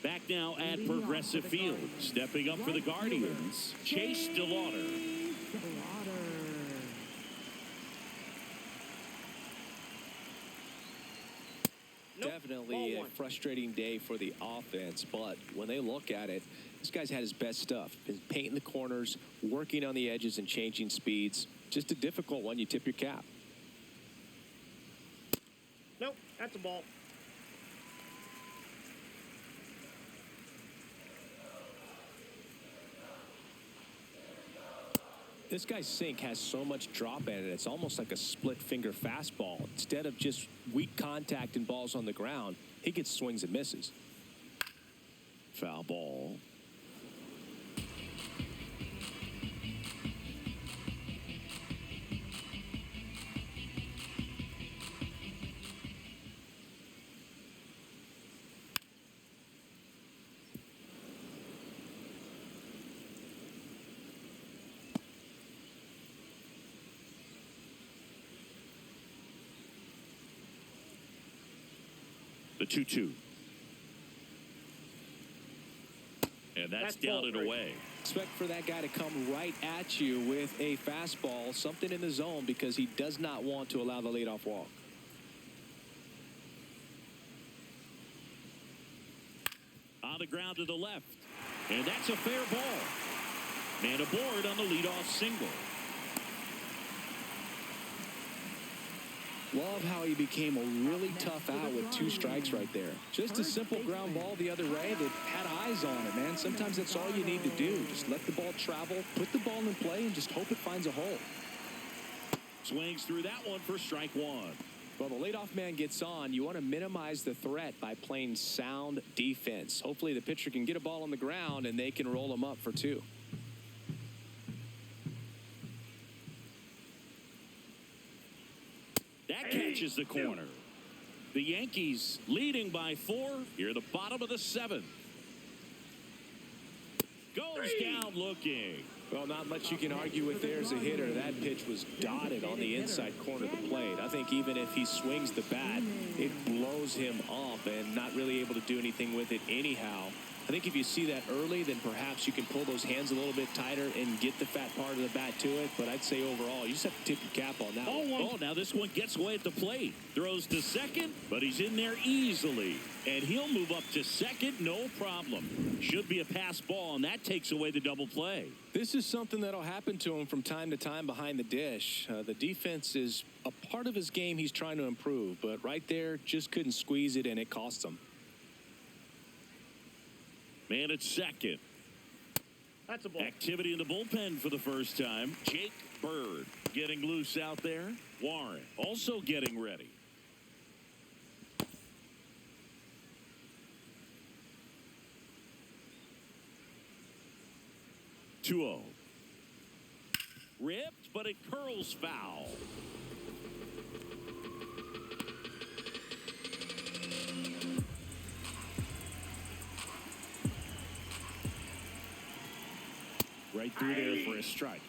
Back now at Progressive Field. Stepping up for the Guardians, Chase DeLauder. Definitely a frustrating day for the offense, but when they look at it, this guy's had his best stuff. Been painting the corners, working on the edges, and changing speeds. Just a difficult one. You tip your cap. Nope, that's a ball. This guy's sink has so much drop in it, it's almost like a split finger fastball. Instead of just weak contact and balls on the ground, he gets swings and misses. Foul ball. The 2-2. And that's down and away. Expect for that guy to come right at you with a fastball, something in the zone, because he does not want to allow the leadoff walk. On the ground to the left. And that's a fair ball. Man aboard on the leadoff single. Love how he became a really tough out with 2 strikes right there. Just a simple ground ball the other way that had eyes on it, man. Sometimes that's all you need to do. Just let the ball travel, put the ball in play, and just hope it finds a hole. Swings through that one for strike 1. Well, the leadoff man gets on. You want to minimize the threat by playing sound defense. Hopefully the pitcher can get a ball on the ground and they can roll him up for 2. That catches the corner. The Yankees leading by 4 here, the bottom of the 7th. Goes down looking. Well, not much you can argue with there as a hitter. That pitch was dotted on the inside corner of the plate. I think even if he swings the bat, it blows him up and not really able to do anything with it anyhow. I think if you see that early, then perhaps you can pull those hands a little bit tighter and get the fat part of the bat to it. But I'd say overall, you just have to tip your cap on that one. Oh, now this one gets away at the plate. Throws to second, but he's in there easily. And he'll move up to second, no problem. Should be a pass ball, and that takes away the double play. This is something that'll happen to him from time to time behind the dish. The defense is a part of his game he's trying to improve. But right there, just couldn't squeeze it, and it cost him. Man at second. That's a ball. Activity in the bullpen for the first time. Jake Bird getting loose out there. Warren also getting ready. 2-0. Ripped, but it curls foul. Right through there for a strike.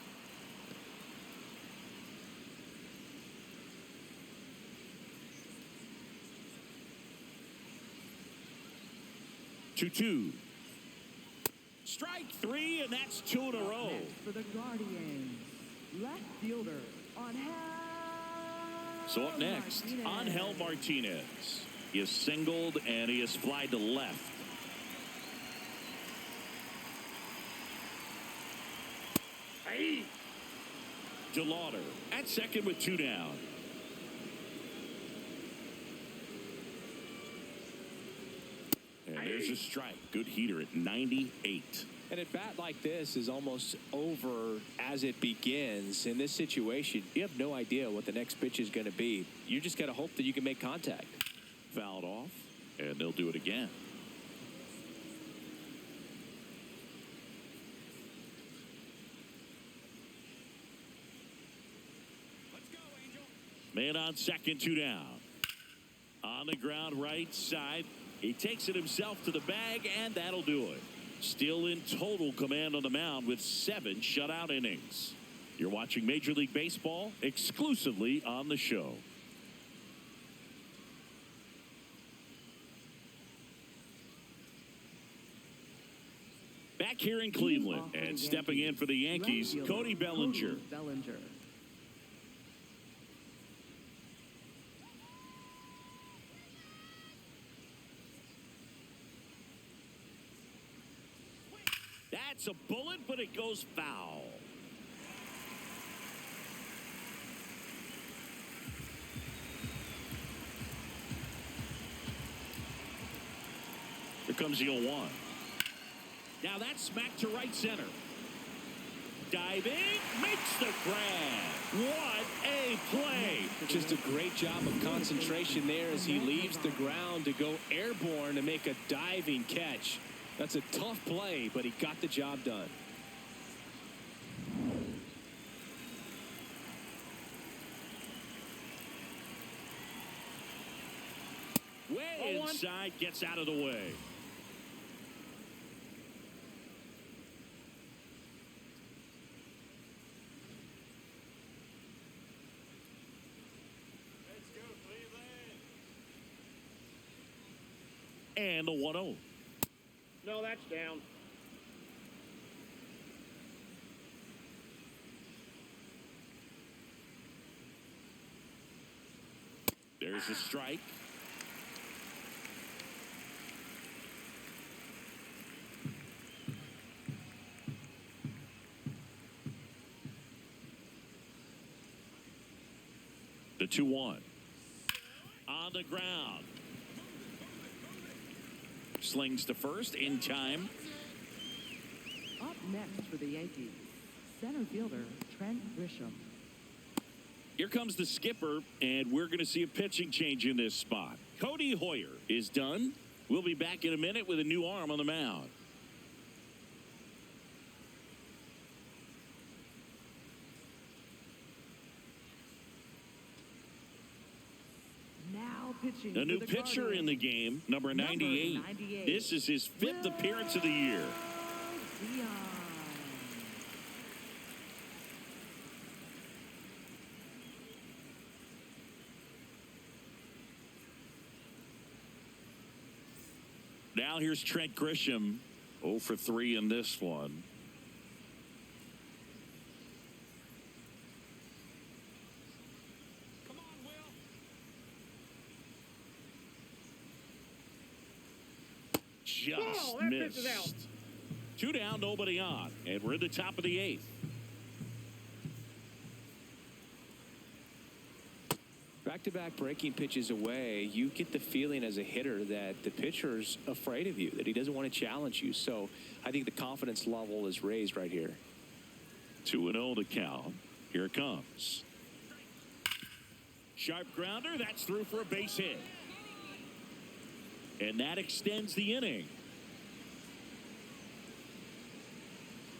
Two. Strike three, and that's 2 in a row. Next for the Guardians, left fielder Angel. So up next, Angel Martinez. He is singled, and he is flied to left. DeLauder at second with 2 down. And there's a strike. Good heater at 98. And a bat like this is almost over as it begins. In this situation, you have no idea what the next pitch is going to be. You just got to hope that you can make contact. Fouled off, and they'll do it again. Man on second, 2 down. On the ground, right side. He takes it himself to the bag, and that'll do it. Still in total command on the mound with 7 shutout innings. You're watching Major League Baseball exclusively on the show. Back here in Cleveland, and stepping in for the Yankees, Cody Bellinger. That's a bullet, but it goes foul. Here comes the 0-1. Now that's smacked to right center. Diving, makes the grab. What a play. Just a great job of concentration there as he leaves the ground to go airborne to make a diving catch. That's a tough play, but he got the job done. Way inside, gets out of the way. Let's go, Cleveland. And the 1-0. No, that's down. There's a strike. The 2-1. On the ground. Slings to first in time. Up next for the Yankees, center fielder Trent Grisham. Here comes the skipper, and we're going to see a pitching change in this spot. Cody Hoyer is done. We'll be back in a minute with a new arm on the mound. Now pitching. A new for the pitcher Guardians, in the game, number 98. This is his 5th appearance of the year. Dion. Now here's Trent Grisham. 0 for 3 in this one. Come on, Will. Just Oh, that misses out. missed. 2 down, nobody on. And we're in the top of the 8th. Back-to-back breaking pitches away, you get the feeling as a hitter that the pitcher's afraid of you, that he doesn't want to challenge you. So I think the confidence level is raised right here. 2-0 to count. Here it comes. Sharp grounder. That's through for a base hit. And that extends the inning.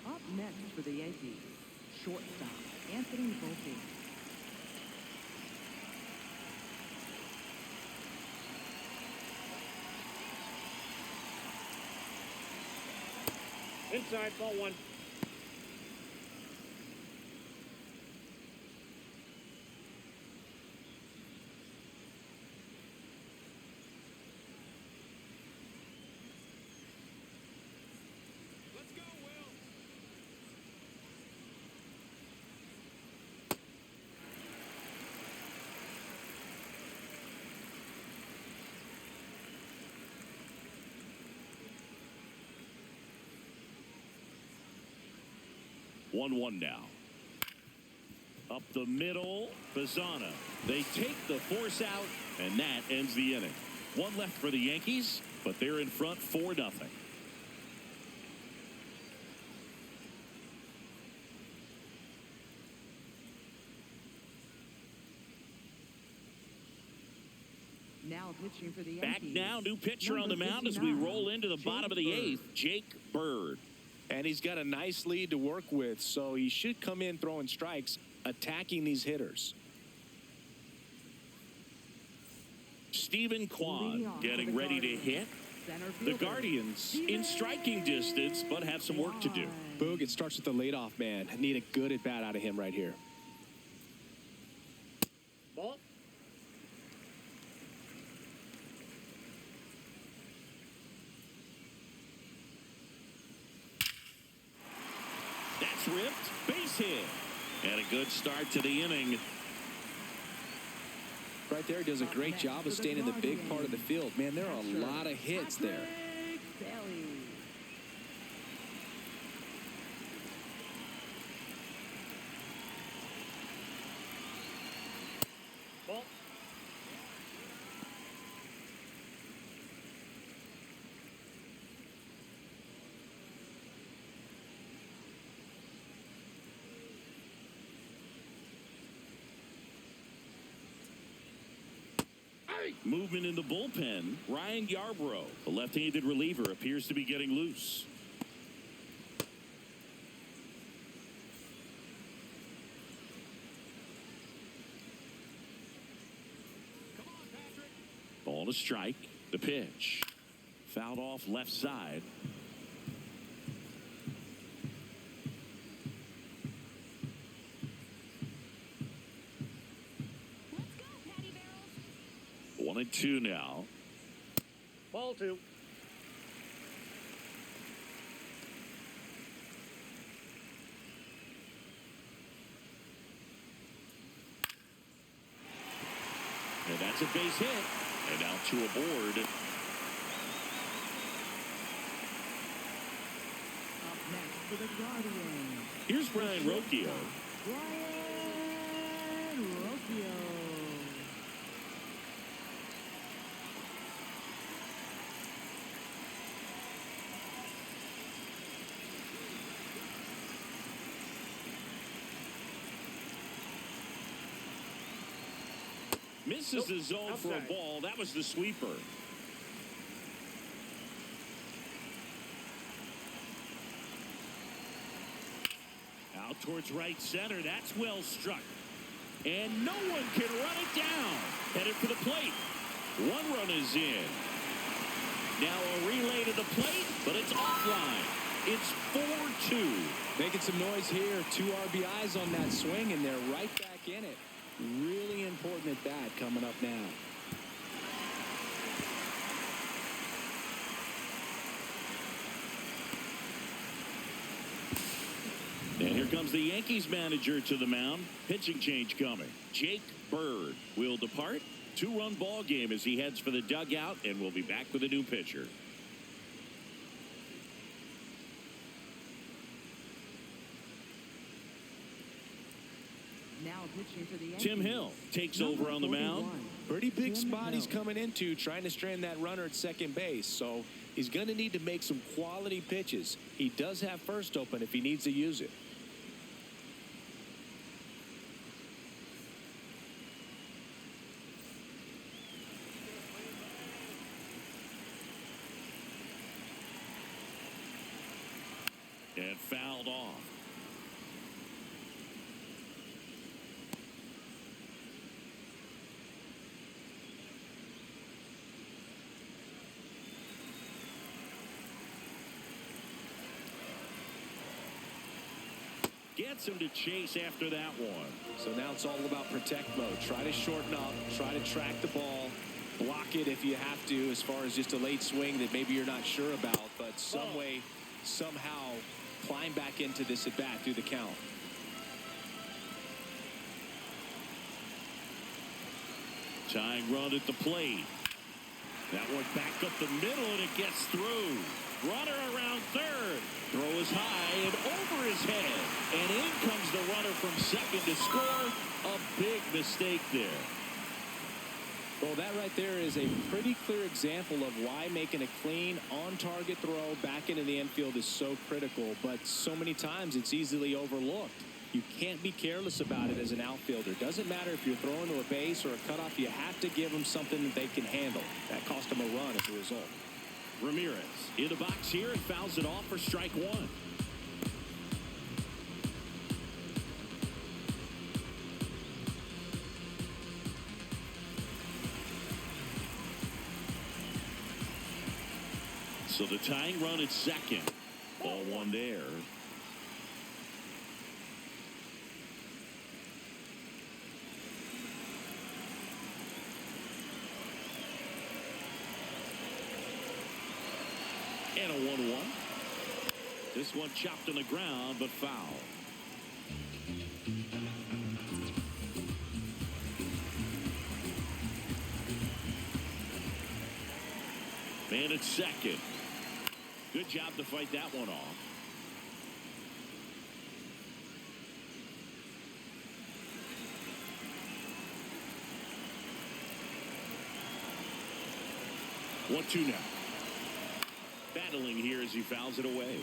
Up next for the Yankees, shortstop Anthony Volpe. Inside, ball 1. Let's go, Will. One now. Up the middle, Bazana. They take the force out, and that ends the inning. 1 left for the Yankees, but they're in front 4-0. Now pitching for the Back Yankees. now, new pitcher on the Number mound as we 59, roll into the bottom of the Jake 8th, Jake Bird. And he's got a nice lead to work with, so he should come in throwing strikes, attacking these hitters. Stephen Kwan Leading off getting for the ready to Guardians. hit. Center The fielder, Guardians in striking distance, but have some work to do. Boog, it starts with the leadoff man. Need a good at-bat out of him right here. Ball. That's ripped. Base hit. And a good start to the inning. Right there, he does a great job of staying in the big part of the field. Man, there are a lot of hits there. Patrick Bailey. Ball. Movement in the bullpen. Ryan Yarbrough, the left-handed reliever, appears to be getting loose. Come on, Patrick. Ball to strike. The pitch. Fouled off left side. Let's go, Patty Barrels. 1-2 now. Ball 2. And that's a base hit. And now 2 aboard. Up next for the Guardians. Here's Brian Rocchio. Brian Rocchio. Misses the zone for a Outside. ball. That was the sweeper. Out towards right center. That's well struck. And no one can run it down. Headed for the plate. 1 run is in. Now a relay to the plate, but it's offline. It's 4-2. Making some noise here. 2 RBIs on that swing, and they're right back in it. Really important at bat coming up now. And here comes the Yankees manager to the mound. Pitching change coming. Jake Bird will depart. 2-run ball game as he heads for the dugout, and we'll be back with a new pitcher. Now pitching for the Yankees. Tim Hill takes over on the mound. Pretty big Tim spot he's Hill. coming into, trying to strand that runner at second base. So he's going to need to make some quality pitches. He does have first open if he needs to use it. And fouled off. Gets him to chase after that one. So now it's all about protect mode. Try to shorten up, try to track the ball, block it if you have to, as far as just a late swing that maybe you're not sure about, but some way, somehow climb back into this at bat through the count. Tying run at the plate. That one back up the middle, and it gets through. Runner around third. Throw is high and over his head. And in comes the runner from second to score. A big mistake there. Well, that right there is a pretty clear example of why making a clean, on-target throw back into the infield is so critical. But so many times it's easily overlooked. You can't be careless about it as an outfielder. Doesn't matter if you're throwing to a base or a cutoff. You have to give them something that they can handle. That cost them a run as a result. Ramirez in the box here and fouls it off for strike one. So the tying run at second. Ball one there. And a 1-1. This one chopped on the ground, but foul. Man at second. Good job to fight that one off. One-two now. Battling here as he fouls it away.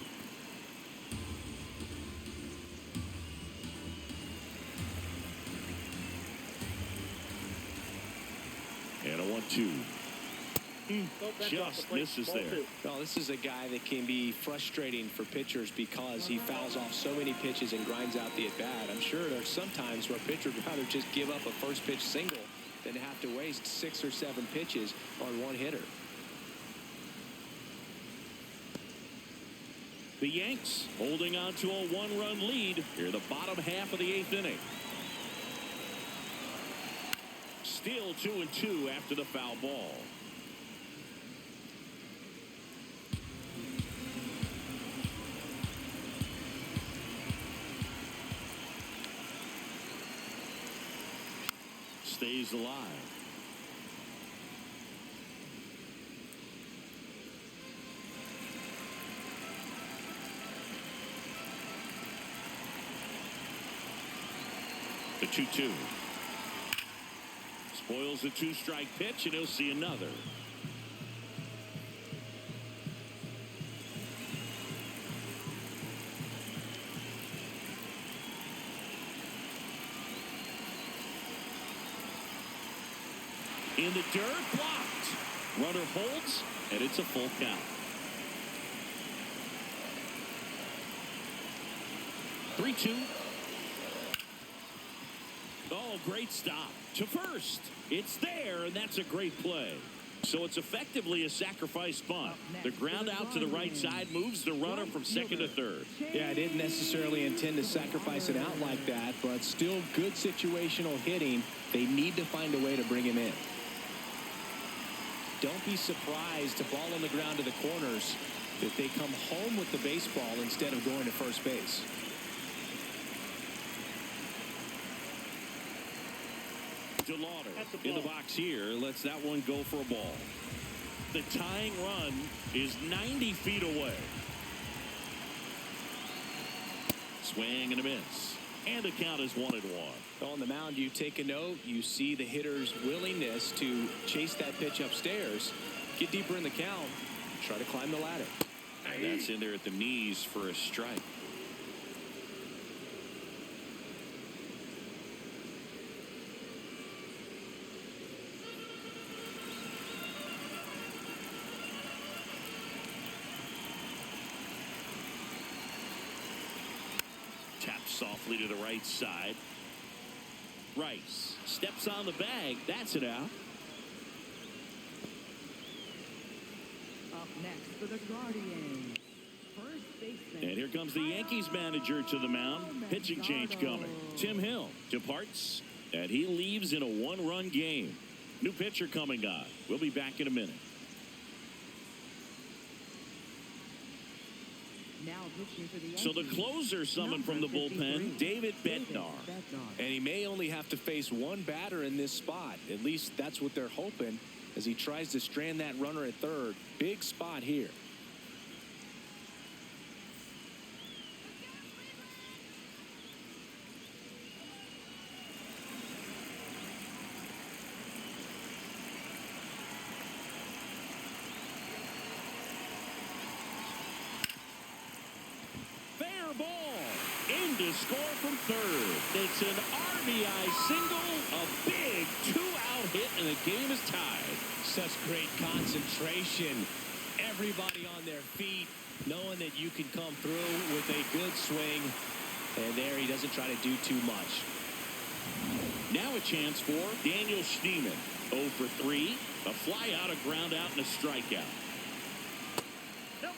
And a 1-2. Just misses there. Well, this is a guy that can be frustrating for pitchers because he fouls off so many pitches and grinds out the at-bat. I'm sure there's some times where a pitcher would rather just give up a first pitch single than have to waste 6 or 7 pitches on one hitter. The Yanks holding on to a 1-run lead here the bottom half of the 8th inning. Still 2-2 after the foul ball. Stays alive. The 2-2. Spoils the 2-strike pitch, and he'll see another. In the dirt, blocked. Runner holds, and it's a full count. 3-2. Oh, great stop to first. It's there, and that's a great play. So it's effectively a sacrifice bunt. The ground out to the right side moves the runner from second to third. Yeah, I didn't necessarily intend to sacrifice it out like that, but still good situational hitting. They need to find a way to bring him in. Don't be surprised to ball on the ground to the corners if they come home with the baseball instead of going to first base. DeLauder That's a in the ball. box here lets that one go for a ball. The tying run is 90 feet away. Swing and a miss. And the count is 1-1. On the mound, you take a note. You see the hitter's willingness to chase that pitch upstairs, get deeper in the count, try to climb the ladder. And that's in there at the knees for a strike. Taps softly to the right side. Rice steps on the bag. That's it out. Up next for the Guardians, first baseman. And here comes the Yankees manager to the mound. Pitching change coming. Tim Hill departs, and he leaves in a one-run game. New pitcher coming on. We'll be back in a minute. Now pitching for the So the Yankees, closer summoned from the number 53, bullpen, David Bednar. And he may only have to face one batter in this spot. At least that's what they're hoping as he tries to strand that runner at third. Big spot here. Fair ball. In to score from third. It's an RBI single, a big two-out hit, and the game is tied. Such great concentration. Everybody on their feet, knowing that you can come through with a good swing. And there he doesn't try to do too much. Now a chance for Daniel Schneemann. 0 for 3. A fly out, a ground out, and a strikeout. Nope.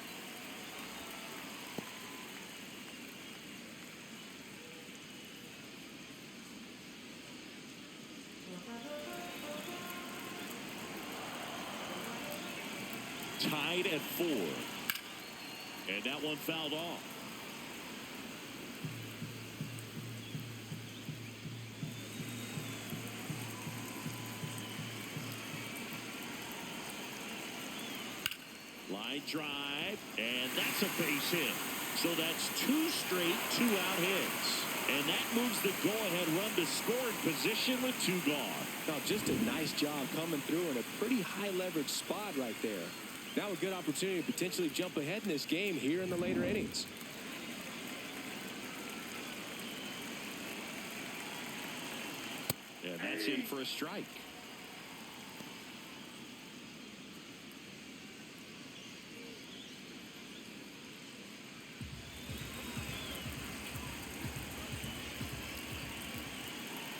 Tied at 4. And that one fouled off. Line drive, and that's a base hit. So that's 2 straight two-out hits. And that moves the go-ahead run to scoring position with 2 gone. Now, just a nice job coming through in a pretty high-leverage spot right there. Now a good opportunity to potentially jump ahead in this game here in the later innings. And that's in for a strike.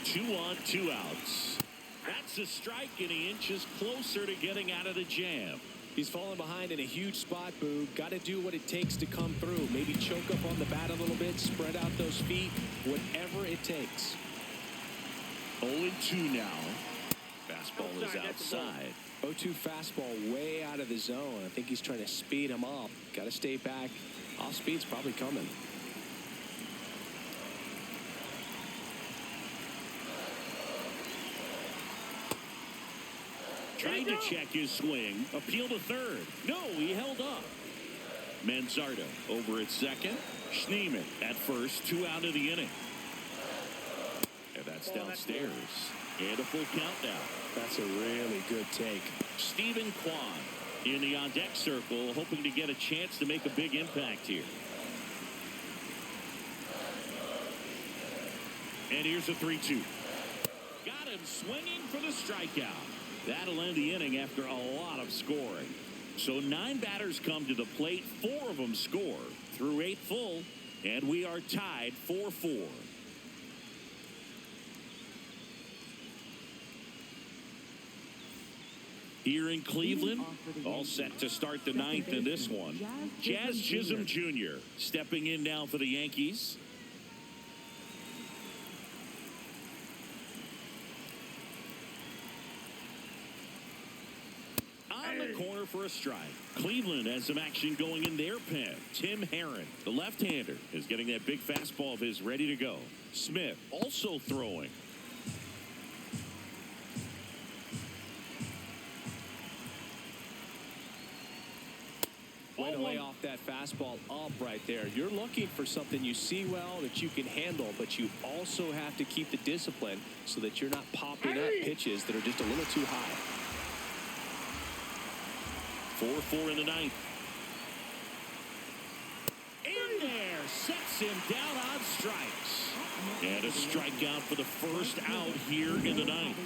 Two on, 2 outs. That's a strike, and he inches closer to getting out of the jam. He's falling behind in a huge spot, Boo. Got to do what it takes to come through. Maybe choke up on the bat a little bit, spread out those feet, whatever it takes. 0-2 now. Fastball is outside. 0-2 fastball way out of the zone. I think he's trying to speed him up. Got to stay back. Off speed's probably coming. Trying to check his swing. Appeal to third. No, he held up. Manzardo over at second. Schneemann at first. 2 out of the inning. And that's downstairs. And a full count now. That's a really good take. Stephen Kwan in the on-deck circle, hoping to get a chance to make a big impact here. And here's a 3-2. Got him swinging for the strikeout. That'll end the inning after a lot of scoring. So 9 batters come to the plate. 4 of them score through 8 full. And we are tied 4-4. Here in Cleveland, all set to start the 9th in this one. Jazz Chisholm Jr. stepping in now for the Yankees. On the corner for a strike. Cleveland has some action going in their pen. Tim Herron, the left-hander, is getting that big fastball of his ready to go. Smith also throwing. fastball up right there. You're looking for something you see well that you can handle, but you also have to keep the discipline so that you're not popping up pitches that are just a little too high. 4-4 in the ninth. In there, sets him down on strikes. And a strikeout for the first out here in the ninth.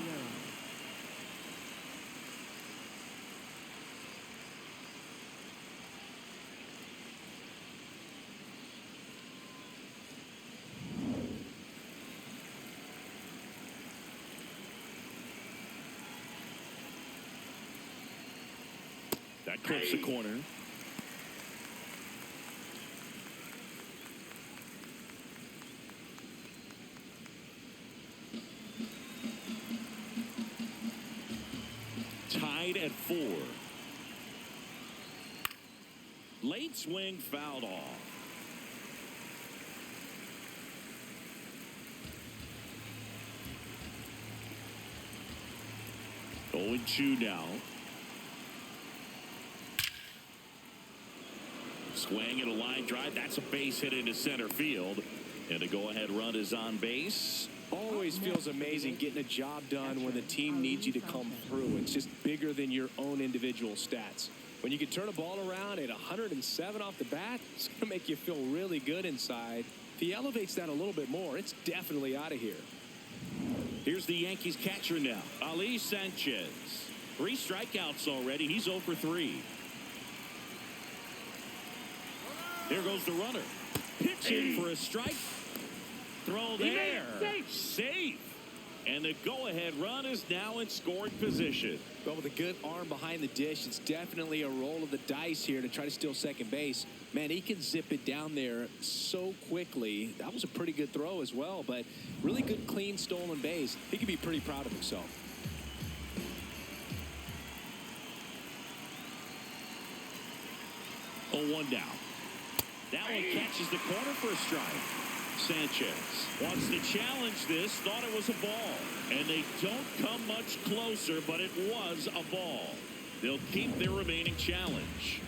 That clips the corner. Tied at 4. Late swing fouled off. Going 2 now. Swing and a line drive. That's a base hit into center field. And a go-ahead run is on base. Always feels amazing getting a job done when the team needs you to come through. It's just bigger than your own individual stats. When you can turn a ball around at 107 off the bat, it's going to make you feel really good inside. If he elevates that a little bit more, it's definitely out of here. Here's the Yankees catcher now, Ali Sanchez. 3 strikeouts already. He's 0 for 3. Here goes the runner. Pitch in for a strike. Throw there. Safe. And the go-ahead run is now in scoring position. Well, with a good arm behind the dish, it's definitely a roll of the dice here to try to steal second base. Man, he can zip it down there so quickly. That was a pretty good throw as well, but really good, clean, stolen base. He can be pretty proud of himself. Oh, 1 down. That one catches the corner for a strike. Sanchez wants to challenge this, thought it was a ball. And they don't come much closer, but it was a ball. They'll keep their remaining challenge.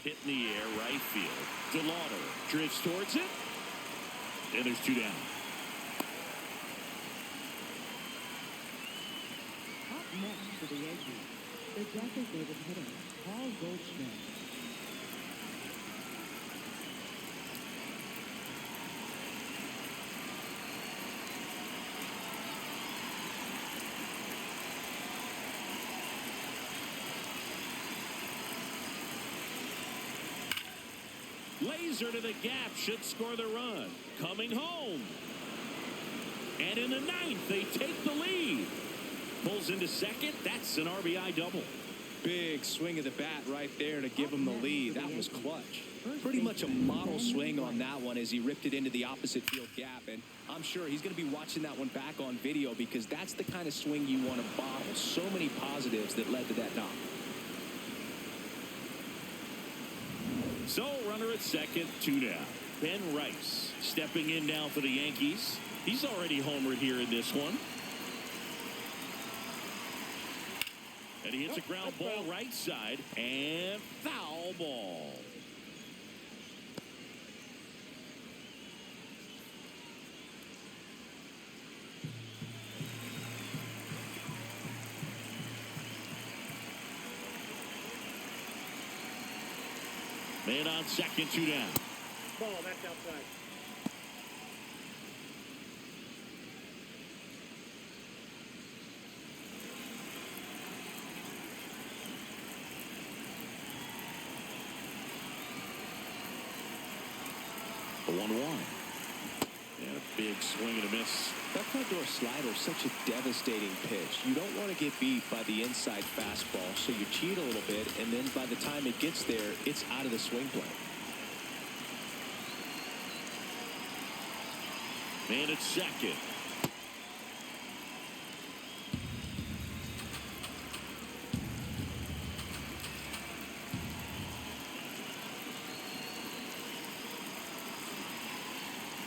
Hit in the air, right field. DeLauder drifts towards it. And there's 2 down. Next for the Yankees, the designated hitter, Paul Goldschmidt. Laser to the gap, should score the run. Coming home. And in the ninth, they take the lead. Pulls into second. That's an RBI double. Big swing of the bat right there to give him the lead. That was clutch. Pretty much a model swing on that one as he ripped it into the opposite field gap. And I'm sure he's going to be watching that one back on video because that's the kind of swing you want to bottle. So many positives that led to that knock. So runner at second, 2 down. Ben Rice stepping in now for the Yankees. He's already homered here in this one. And he hits a ground ball right side and foul ball. Man on second, 2 down. Ball, that's outside. The 1-1. And a big swing and a miss. That front door slider is such a devastating pitch. You don't want to get beat by the inside fastball, so you cheat a little bit, and then by the time it gets there, it's out of the swing plane. Man at second.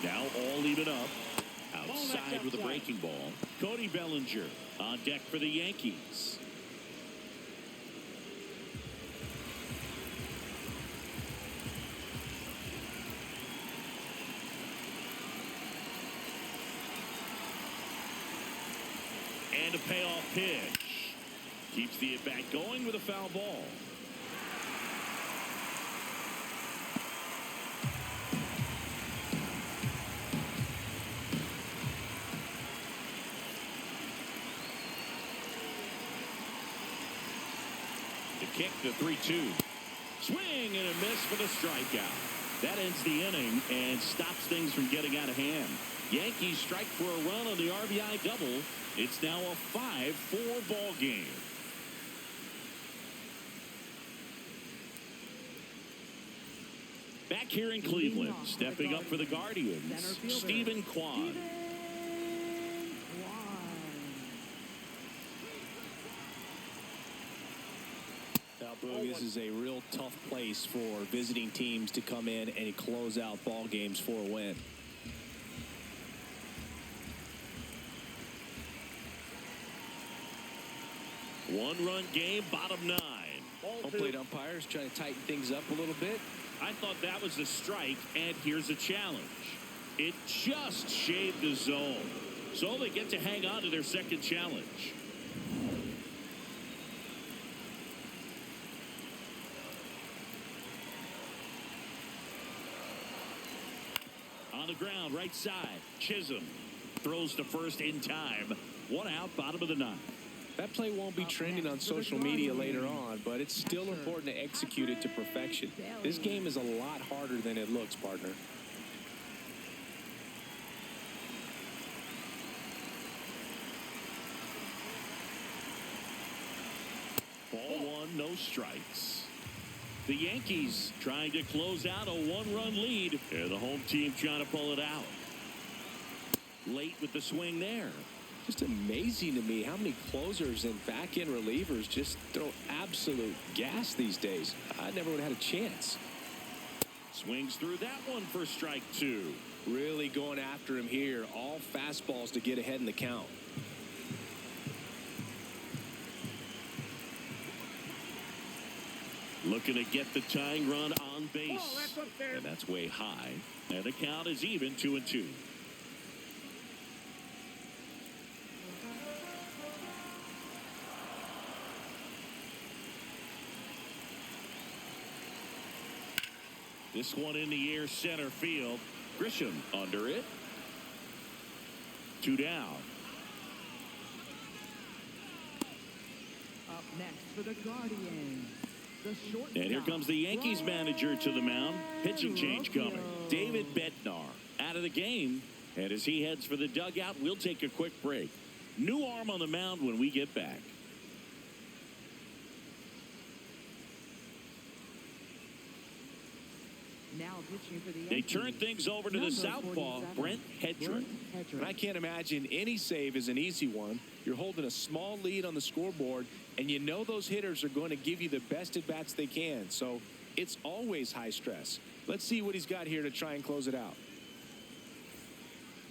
Now all even up. Outside with a breaking ball. Cody Bellinger on deck for the Yankees. And a payoff pitch. Keeps the at-bat going with a foul ball. The kick, the 3-2. Swing and a miss for the strikeout. That ends the inning and stops things from getting out of hand. Yankees strike for a run on the RBI double. It's now a 5-4 ball game. Back here in Cleveland, stepping up for the Guardians, Stephen Kwan. Now, Boog, this is a real tough place for visiting teams to come in and close out ball games for a win. One-run game, bottom 9. Home plate umpires trying to tighten things up a little bit. I thought that was a strike, and here's a challenge. It just shaved the zone, so they get to hang on to their second challenge. On the ground, right side, Chisholm throws to first in time. 1 out, bottom of the 9th. That play won't be trending on social media later on, but it's still important to execute it to perfection. This game is a lot harder than it looks, partner. Ball 1, no strikes. The Yankees trying to close out a 1-run lead. And the home team trying to pull it out. Late with the swing there. Just amazing to me how many closers and back-end relievers just throw absolute gas these days. I never would have had a chance. Swings through that one for strike 2. Really going after him here. All fastballs to get ahead in the count. Looking to get the tying run on base. Oh, that's up there. And that's way high. And the count is even, 2-2. This one in the air, center field. Grisham under it. 2 down. Up next for the Guardians. And here comes the Yankees manager to the mound. Pitching change coming. David Bednar out of the game. And as he heads for the dugout, we'll take a quick break. New arm on the mound when we get back. Now pitching for the They Yankees. turn things over to the southpaw, Brent Hedrick. And I can't imagine any save is an easy one. You're holding a small lead on the scoreboard, and you know those hitters are going to give you the best at-bats they can. So it's always high stress. Let's see what he's got here to try and close it out.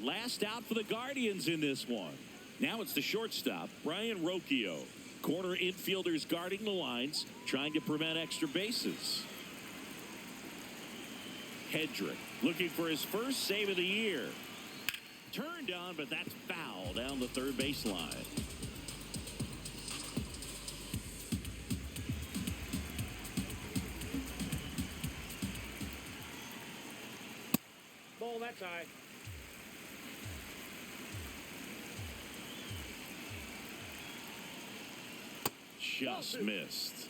Last out for the Guardians in this one. Now it's the shortstop, Brian Rocchio. Corner infielders guarding the lines, trying to prevent extra bases. Hedrick looking for his first save of the year. Turned on, but that's foul down the third baseline. Ball, that's high. Just missed.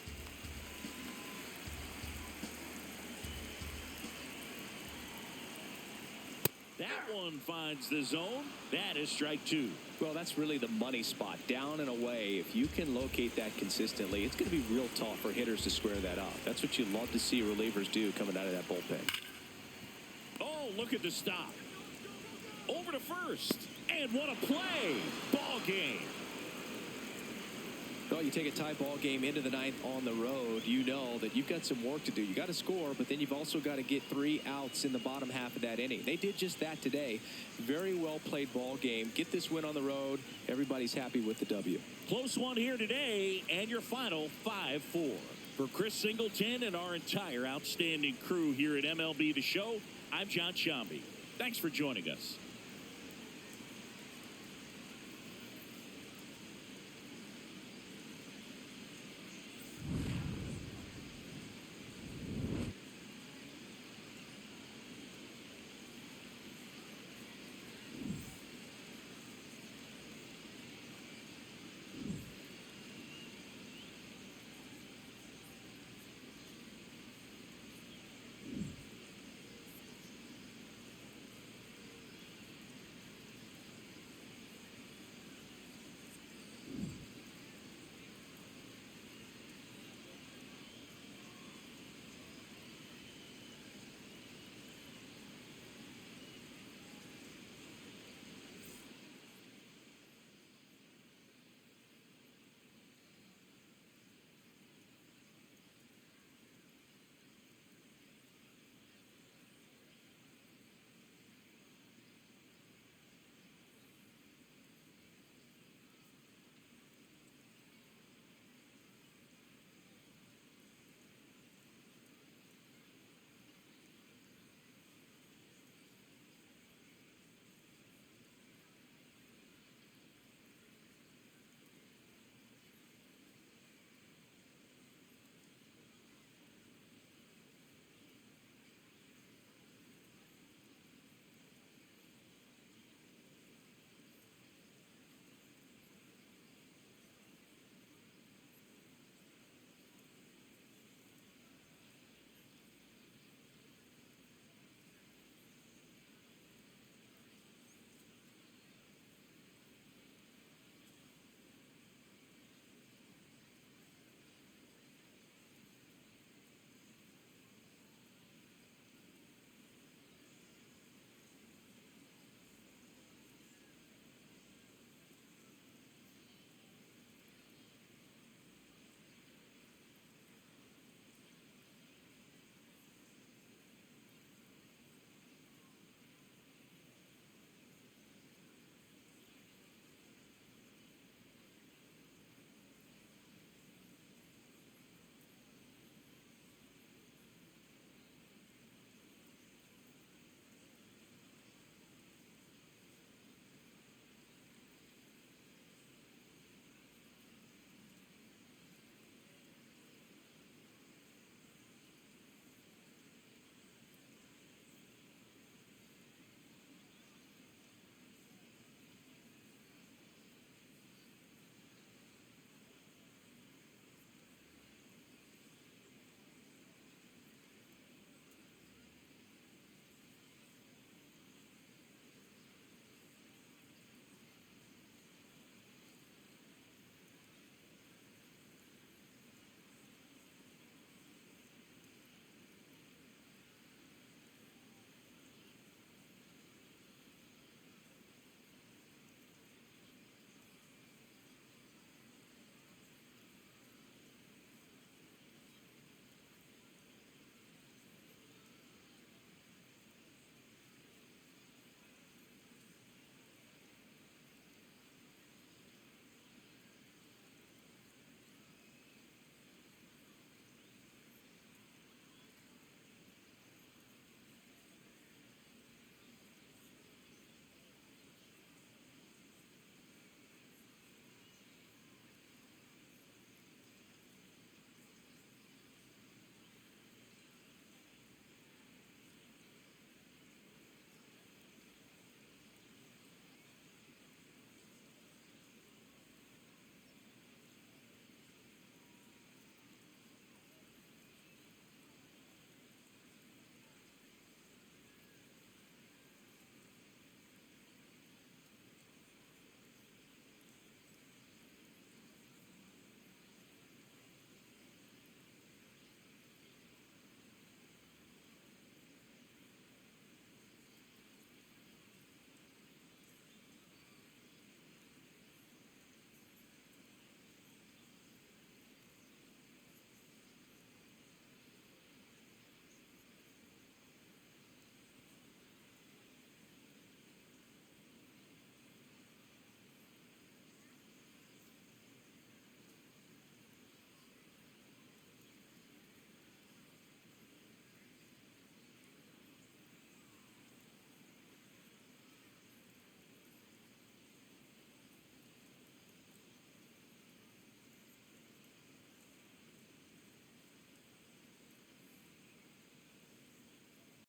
That one finds the zone. That is strike 2. Well, that's really the money spot, down and away. If you can locate that consistently, it's going to be real tough for hitters to square that up. That's what you love to see relievers do coming out of that bullpen. Oh, look at the stop. Over to first. And what a play. Ball game. Well, you take a tie ball game into the ninth on the road, you know that you've got some work to do. You got to score, but then you've also got to get 3 outs in the bottom half of that inning. They did just that today. Very well played ball game. Get this win on the road. Everybody's happy with the W. Close one here today, and your final 5-4. For Chris Singleton and our entire outstanding crew here at MLB The Show, I'm John Shambi. Thanks for joining us.